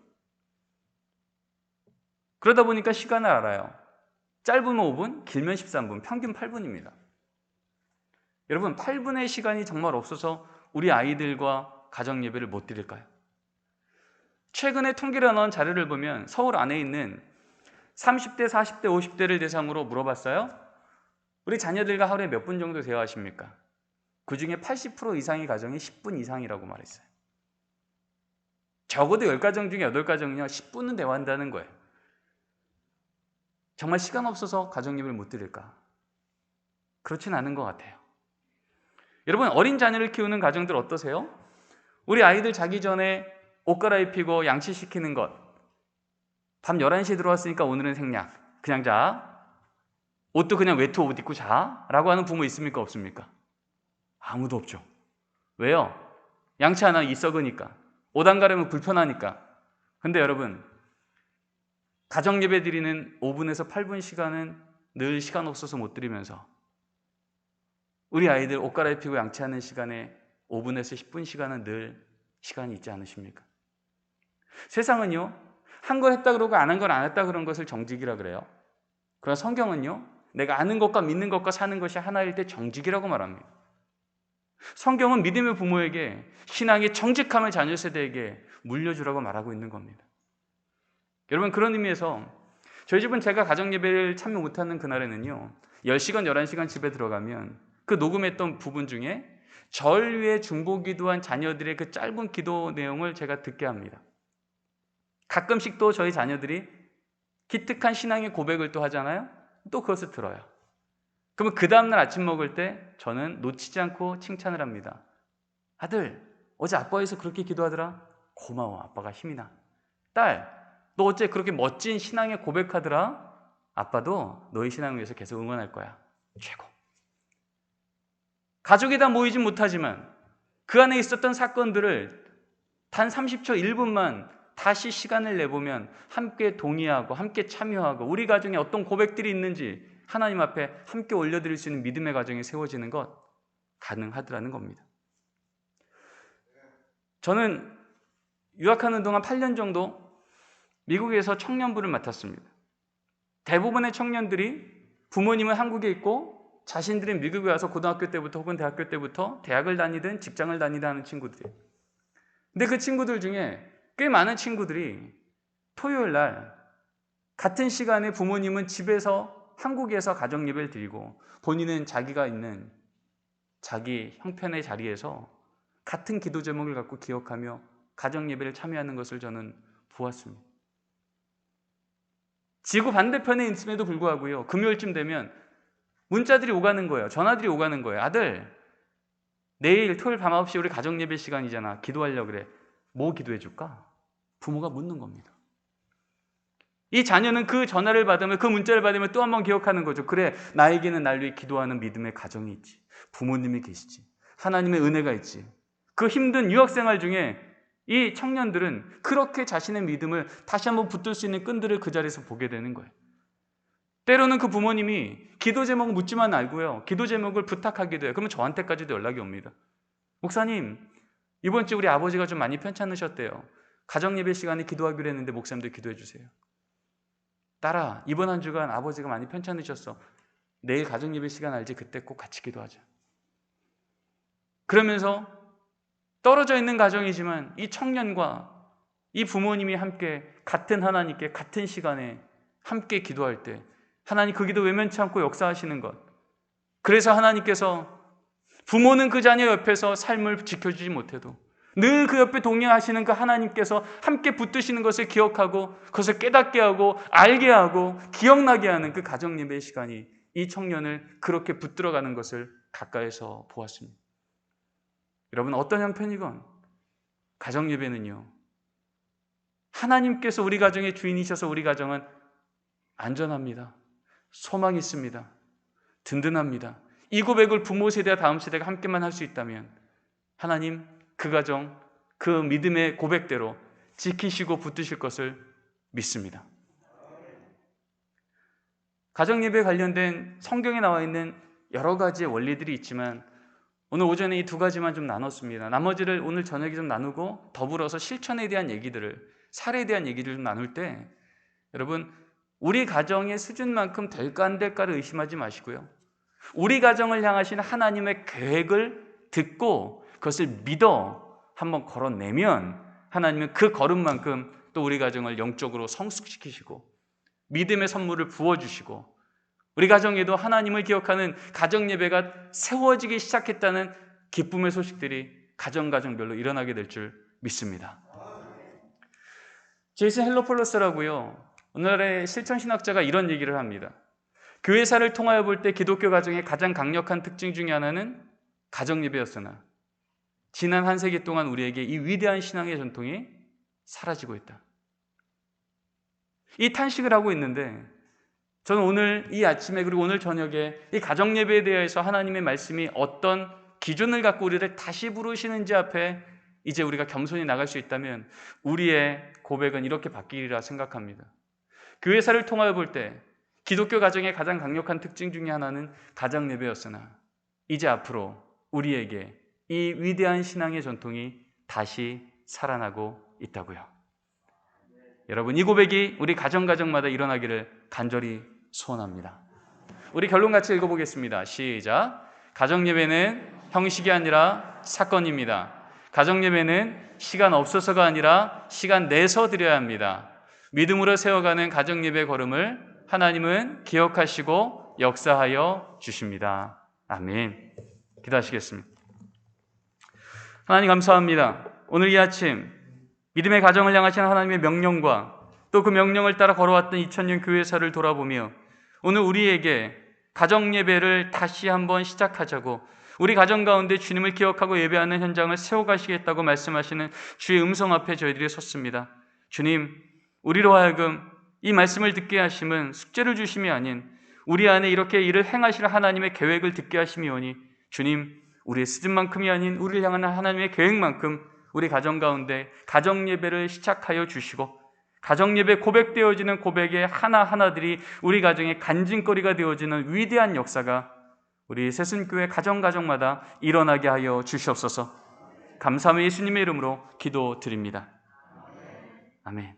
그러다 보니까 시간을 알아요. 짧으면 5분, 길면 13분, 평균 8분입니다. 여러분, 8분의 시간이 정말 없어서 우리 아이들과 가정 예배를 못 드릴까요? 최근에 통계를 넣은 자료를 보면 서울 안에 있는 30대, 40대, 50대를 대상으로 물어봤어요. 우리 자녀들과 하루에 몇 분 정도 대화하십니까? 그 중에 80% 이상의 가정이 10분 이상이라고 말했어요. 적어도 10가정 중에 8가정은요 10분은 대화한다는 거예요. 정말 시간 없어서 가정 예배를 못 드릴까? 그렇진 않은 것 같아요. 여러분, 어린 자녀를 키우는 가정들 어떠세요? 우리 아이들 자기 전에 옷 갈아입히고 양치시키는 것. 밤 11시에 들어왔으니까 오늘은 생략. 그냥 자. 옷도 그냥 외투 옷 입고 자. 라고 하는 부모 있습니까? 없습니까? 아무도 없죠. 왜요? 양치 안 하면 이 썩으니까. 옷 안 가려면 불편하니까. 근데 여러분, 가정 예배 드리는 5분에서 8분 시간은 늘 시간 없어서 못 드리면서 우리 아이들 옷 갈아입히고 양치하는 시간에 5분에서 10분 시간은 늘 시간이 있지 않으십니까? 세상은요, 한 걸 했다 그러고 안 한 걸 안 했다 그런 것을 정직이라 그래요. 그러나 성경은요, 내가 아는 것과 믿는 것과 사는 것이 하나일 때 정직이라고 말합니다. 성경은 믿음의 부모에게 신앙의 정직함을 자녀 세대에게 물려주라고 말하고 있는 겁니다. 여러분, 그런 의미에서 저희 집은 제가 가정예배를 참여 못하는 그날에는요, 10시간, 11시간 집에 들어가면 그 녹음했던 부분 중에 절 위에 중보기도한 자녀들의 그 짧은 기도 내용을 제가 듣게 합니다. 가끔씩 또 저희 자녀들이 기특한 신앙의 고백을 또 하잖아요. 또 그것을 들어요. 그러면 그 다음날 아침 먹을 때 저는 놓치지 않고 칭찬을 합니다. 아들, 어제 아빠에서 그렇게 기도하더라? 고마워, 아빠가 힘이 나. 딸, 너 어째 그렇게 멋진 신앙의 고백하더라? 아빠도 너희 신앙을 위해서 계속 응원할 거야. 최고. 가족이 다 모이진 못하지만 그 안에 있었던 사건들을 단 30초 1분만 다시 시간을 내보면 함께 동의하고 함께 참여하고 우리 가정에 어떤 고백들이 있는지 하나님 앞에 함께 올려드릴 수 있는 믿음의 가정이 세워지는 것 가능하더라는 겁니다. 저는 유학하는 동안 8년 정도 미국에서 청년부를 맡았습니다. 대부분의 청년들이 부모님은 한국에 있고 자신들이 미국에 와서 고등학교 때부터 혹은 대학교 때부터 대학을 다니든 직장을 다니든 하는 친구들이에요. 근데 그 친구들 중에 꽤 많은 친구들이 토요일 날 같은 시간에 부모님은 집에서 한국에서 가정예배를 드리고 본인은 자기가 있는 자기 형편의 자리에서 같은 기도 제목을 갖고 기억하며 가정예배를 참여하는 것을 저는 보았습니다. 지구 반대편에 있음에도 불구하고요, 금요일쯤 되면 문자들이 오가는 거예요. 전화들이 오가는 거예요. 아들, 내일 토요일 밤 9시 우리 가정예배 시간이잖아. 기도하려고 그래. 뭐 기도해 줄까? 부모가 묻는 겁니다. 이 자녀는 그 전화를 받으면, 그 문자를 받으면 또 한 번 기억하는 거죠. 그래, 나에게는 날 위해 기도하는 믿음의 가정이 있지. 부모님이 계시지. 하나님의 은혜가 있지. 그 힘든 유학생활 중에 이 청년들은 그렇게 자신의 믿음을 다시 한번 붙들 수 있는 끈들을 그 자리에서 보게 되는 거예요. 때로는 그 부모님이 기도 제목을 묻지만 알고요, 기도 제목을 부탁하기도 해요. 그러면 저한테까지도 연락이 옵니다. 목사님, 이번 주 우리 아버지가 좀 많이 편찮으셨대요. 가정예배 시간에 기도하기로 했는데 목사님도 기도해 주세요. 딸아, 이번 한 주간 아버지가 많이 편찮으셨어. 내일 가정예배 시간 알지? 그때 꼭 같이 기도하자. 그러면서 떨어져 있는 가정이지만 이 청년과 이 부모님이 함께 같은 하나님께 같은 시간에 함께 기도할 때 하나님 그 기도 외면치 않고 역사하시는 것. 그래서 하나님께서 부모는 그 자녀 옆에서 삶을 지켜주지 못해도 늘 그 옆에 동행하시는 그 하나님께서 함께 붙드시는 것을 기억하고 그것을 깨닫게 하고 알게 하고 기억나게 하는 그 가정예배의 시간이 이 청년을 그렇게 붙들어가는 것을 가까이서 보았습니다. 여러분, 어떤 형편이건 가정예배는요, 하나님께서 우리 가정의 주인이셔서 우리 가정은 안전합니다. 소망이 있습니다. 든든합니다. 이 고백을 부모 세대와 다음 세대가 함께만 할 수 있다면 하나님 그 가정, 그 믿음의 고백대로 지키시고 붙드실 것을 믿습니다. 가정예배에 관련된 성경에 나와 있는 여러 가지의 원리들이 있지만 오늘 오전에 이 두 가지만 좀 나눴습니다. 나머지를 오늘 저녁에 좀 나누고 더불어서 실천에 대한 얘기들을, 사례에 대한 얘기를 좀 나눌 때 여러분, 우리 가정의 수준만큼 될까 안 될까를 의심하지 마시고요, 우리 가정을 향하신 하나님의 계획을 듣고 그것을 믿어 한번 걸어내면 하나님은 그 걸음만큼 또 우리 가정을 영적으로 성숙시키시고 믿음의 선물을 부어주시고 우리 가정에도 하나님을 기억하는 가정예배가 세워지기 시작했다는 기쁨의 소식들이 가정별로 일어나게 될 줄 믿습니다. 제이슨 헬로폴로스라고요, 오늘날의 실천신학자가 이런 얘기를 합니다. 교회사를 통하여 볼 때 기독교 가정의 가장 강력한 특징 중에 하나는 가정예배였으나 지난 한 세기 동안 우리에게 이 위대한 신앙의 전통이 사라지고 있다. 이 탄식을 하고 있는데 저는 오늘 이 아침에 그리고 오늘 저녁에 이 가정예배에 대해서 하나님의 말씀이 어떤 기준을 갖고 우리를 다시 부르시는지 앞에 이제 우리가 겸손히 나갈 수 있다면 우리의 고백은 이렇게 바뀌리라 생각합니다. 교회사를 통하여 볼 때 기독교 가정의 가장 강력한 특징 중에 하나는 가정예배였으나 이제 앞으로 우리에게 이 위대한 신앙의 전통이 다시 살아나고 있다고요. 여러분, 이 고백이 우리 가정마다 일어나기를 간절히 소원합니다. 우리 결론 같이 읽어보겠습니다. 시작. 가정예배는 형식이 아니라 사건입니다. 가정예배는 시간 없어서가 아니라 시간 내서 드려야 합니다. 믿음으로 세워가는 가정예배 걸음을 하나님은 기억하시고 역사하여 주십니다. 아멘. 기도하시겠습니다. 하나님 감사합니다. 오늘 이 아침 믿음의 가정을 향하신 하나님의 명령과 또 그 명령을 따라 걸어왔던 2000년 교회사를 돌아보며 오늘 우리에게 가정예배를 다시 한번 시작하자고, 우리 가정 가운데 주님을 기억하고 예배하는 현장을 세워가시겠다고 말씀하시는 주의 음성 앞에 저희들이 섰습니다. 주님, 우리로 하여금 이 말씀을 듣게 하심은 숙제를 주심이 아닌 우리 안에 이렇게 일을 행하실 하나님의 계획을 듣게 하심이오니, 주님, 우리의 수준만큼이 아닌 우리를 향한 하나님의 계획만큼 우리 가정 가운데 가정예배를 시작하여 주시고, 가정예배 고백되어지는 고백의 하나하나들이 우리 가정의 간증거리가 되어지는 위대한 역사가 우리 새순교회 가정마다 일어나게 하여 주시옵소서. 감사하며 예수님의 이름으로 기도드립니다. 아멘.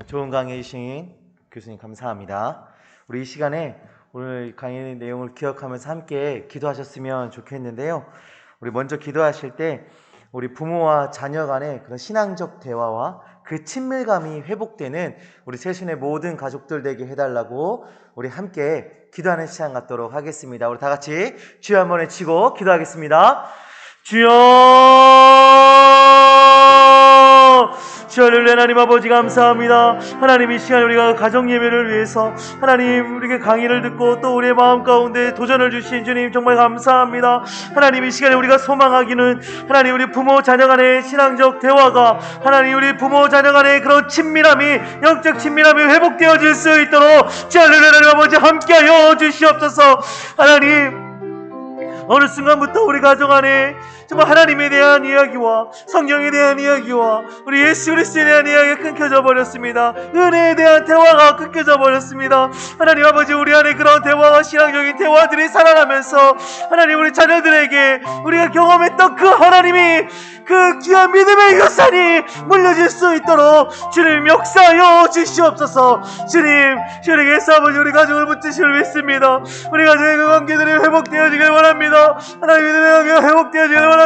좋은 강의 신 교수님 감사합니다. 우리 이 시간에 오늘 강의 내용을 기억하면서 함께 기도하셨으면 좋겠는데요. 우리 먼저 기도하실 때 우리 부모와 자녀 간의 그런 신앙적 대화와 그 친밀감이 회복되는 우리 새순의 모든 가족들 되게 해달라고 우리 함께 기도하는 시간 갖도록 하겠습니다. 우리 다 같이 주여 한번 외치고 기도하겠습니다. 주여, 주여, 할렐루야. 하나님 아버지 감사합니다. 하나님 이 시간 우리가 가정예배를 위해서 하나님 우리에게 강의를 듣고 또 우리의 마음 가운데 도전을 주신 주님 정말 감사합니다. 하나님 이 시간에 우리가 소망하기는 하나님 우리 부모 자녀 간의 신앙적 대화가 하나님 우리 부모 자녀 간의 그런 친밀함이, 영적 친밀함이 회복되어질 수 있도록 주여 할렐루야. 하나님 아버지 함께하여 주시옵소서. 하나님 어느 순간부터 우리 가정 안에 정말 하나님에 대한 이야기와 성경에 대한 이야기와 우리 예수 그리스도에 대한 이야기가 끊겨져 버렸습니다. 은혜에 대한 대화가 끊겨져 버렸습니다. 하나님 아버지, 우리 안에 그런 대화와 신앙적인 대화들이 살아나면서 하나님 우리 자녀들에게 우리가 경험했던 그 하나님이, 그 귀한 믿음의 유산이 물려질 수 있도록 주님 역사하여 주시옵소서. 주님, 주님께 아버지 우리 가족을 붙드시길 믿습니다. 우리 가정의 그 관계들이 회복되어지길 원합니다. 하나님 믿음의 관계가 회복되어지길 원합니다.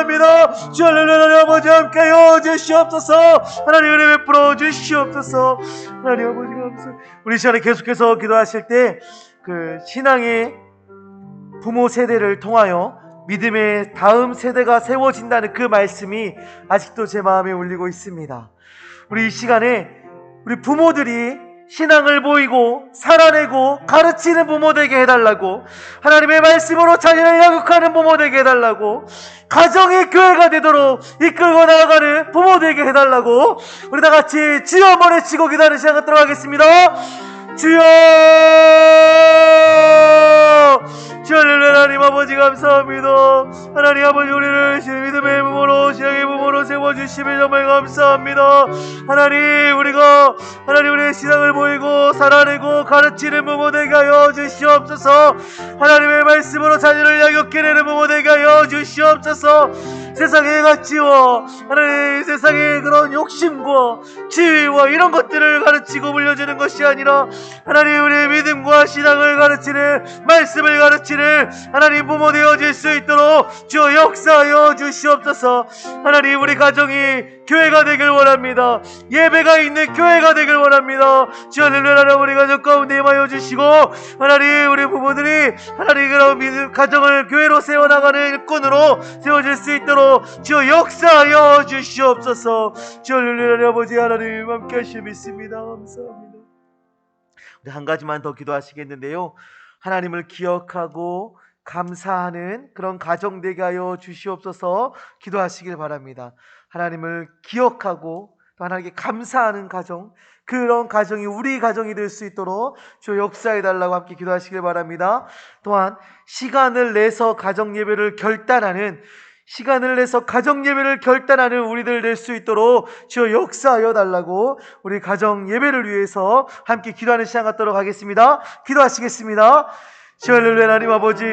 주 할렐루야. 아버지 함께하여 주시옵소서. 하나님 은혜 베풀어 주시옵소서. 하나님 아버지 감사합니다. 우리 시간에 계속해서 기도하실 때 그 신앙의 부모 세대를 통하여 믿음의 다음 세대가 세워진다는 그 말씀이 아직도 제 마음에 울리고 있습니다. 우리 이 시간에 우리 부모들이 신앙을 보이고 살아내고 가르치는 부모 되게 해달라고, 하나님의 말씀으로 자녀를 양육하는 부모 되게 해달라고, 가정의 교회가 되도록 이끌고 나아가는 부모 되게 해달라고 우리 다 같이 주여 한번 외치고 기도하는 시간 갖도록 하겠습니다. 주여, 주여 할렐루야. 하나님 아버지 감사합니다. 하나님 아버지 우리를 믿음의 부모로, 신앙의 부모로 세워주시면 정말 감사합니다. 하나님 우리가 하나님 우리의 신앙을 보이고 살아내고 가르치는 부모 되게 하여 주시옵소서. 하나님의 말씀으로 자녀를 양육해 내는 부모 되게 하여 주시옵소서. 세상의 가치와 하나님 세상의 그런 욕심과 지위와 이런 것들을 가르치고 물려주는 것이 아니라 하나님 우리의 믿음과 신앙을 가르치는, 말씀을 가르치는 하나님 부모 되어질 수 있도록 주여 역사하여 주시옵소서. 하나님 우리 가정이 교회가 되길 원합니다. 예배가 있는 교회가 되길 원합니다. 주여 할렐루야. 우리 가족 가운데 임하여 주시고 하나님 우리 부모들이 하나님 그런 믿음 가정을 교회로 세워나가는 일꾼으로 세워질 수 있도록 주여 역사하여 주시옵소서. 주여 할렐루야. 아버지 하나님 함께 하시며 믿습니다. 감사합니다. 우리 한 가지만 더 기도하시겠는데요. 하나님을 기억하고 감사하는 그런 가정 되게 하여 주시옵소서. 기도하시길 바랍니다. 하나님을 기억하고 또 하나님께 감사하는 가정, 그런 가정이 우리 가정이 될 수 있도록 주 역사해달라고 함께 기도하시길 바랍니다. 또한 시간을 내서 가정 예배를 결단하는, 시간을 내서 가정 예배를 결단하는 우리들 될 수 있도록 주여 역사하여 달라고 우리 가정 예배를 위해서 함께 기도하는 시간 갖도록 하겠습니다. 기도하시겠습니다. 주여 할렐루야. 하나님 아버지,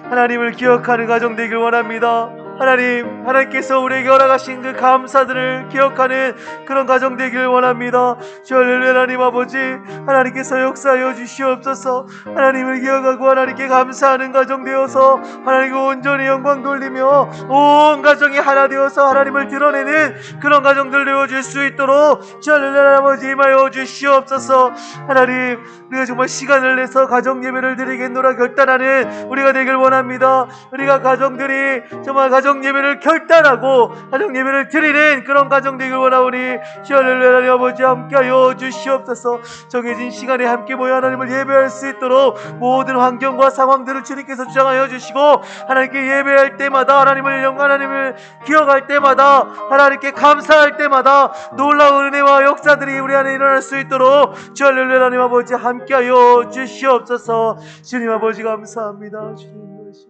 하나님을 기억하는 가정 되길 원합니다. 하나님께서 우리에게 허락하신 그 감사들을 기억하는 그런 가정 되기를 원합니다. 주 할렐루야. 하나님 아버지, 하나님께서 역사하여 주시옵소서. 하나님을 기억하고 하나님께 감사하는 가정 되어서 하나님께 온전히 영광 돌리며 온 가정이 하나 되어서 하나님을 드러내는 그런 가정들 되어줄 수 있도록 주 할렐루야 아버지 임하여 주시옵소서. 하나님, 우리가 정말 시간을 내서 가정 예배를 드리겠노라 결단하는 우리가 되길 원합니다. 우리가 가정들이 정말 가정 예배를 결단하고 가정 예배를 드리는 그런 가정 되길 원하오니 주 할렐루야 아버지 함께하여 주시옵소서. 정해진 시간에 함께 모여 하나님을 예배할 수 있도록 모든 환경과 상황들을 주님께서 주장하여 주시고 하나님께 예배할 때마다 하나님을 하나님을 기억할 때마다 하나님께 감사할 때마다 놀라운 은혜와 역사들이 우리 안에 일어날 수 있도록 주 할렐루야 하나님 아버지 함께하여 주시옵소서. 주님 아버지 감사합니다. 주님 아버지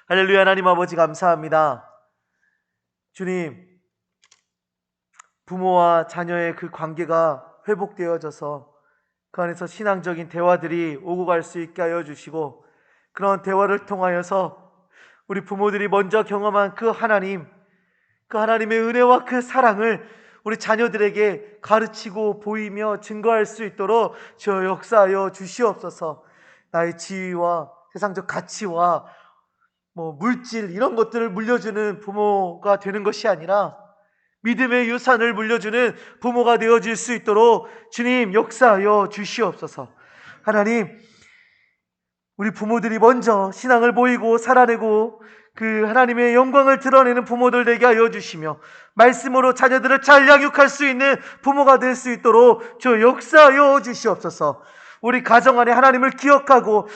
할렐루야. 하나님 아버지 감사합니다. 주님, 부모와 자녀의 그 관계가 회복되어져서 그 안에서 신앙적인 대화들이 오고 갈 수 있게 하여 주시고 그런 대화를 통하여서 우리 부모들이 먼저 경험한 그 하나님의 은혜와 그 사랑을 우리 자녀들에게 가르치고 보이며 증거할 수 있도록 저 역사하여 주시옵소서. 나의 지위와 세상적 가치와 물질 이런 것들을 물려주는 부모가 되는 것이 아니라 믿음의 유산을 물려주는 부모가 되어질 수 있도록 주님 역사하여 주시옵소서. 하나님, 우리 부모들이 먼저 신앙을 보이고 살아내고 그 하나님의 영광을 드러내는 부모들 되게 하여 주시며 말씀으로 자녀들을 잘 양육할 수 있는 부모가 될 수 있도록 저 역사하여 주시옵소서. 우리 가정 안에 하나님을 기억하고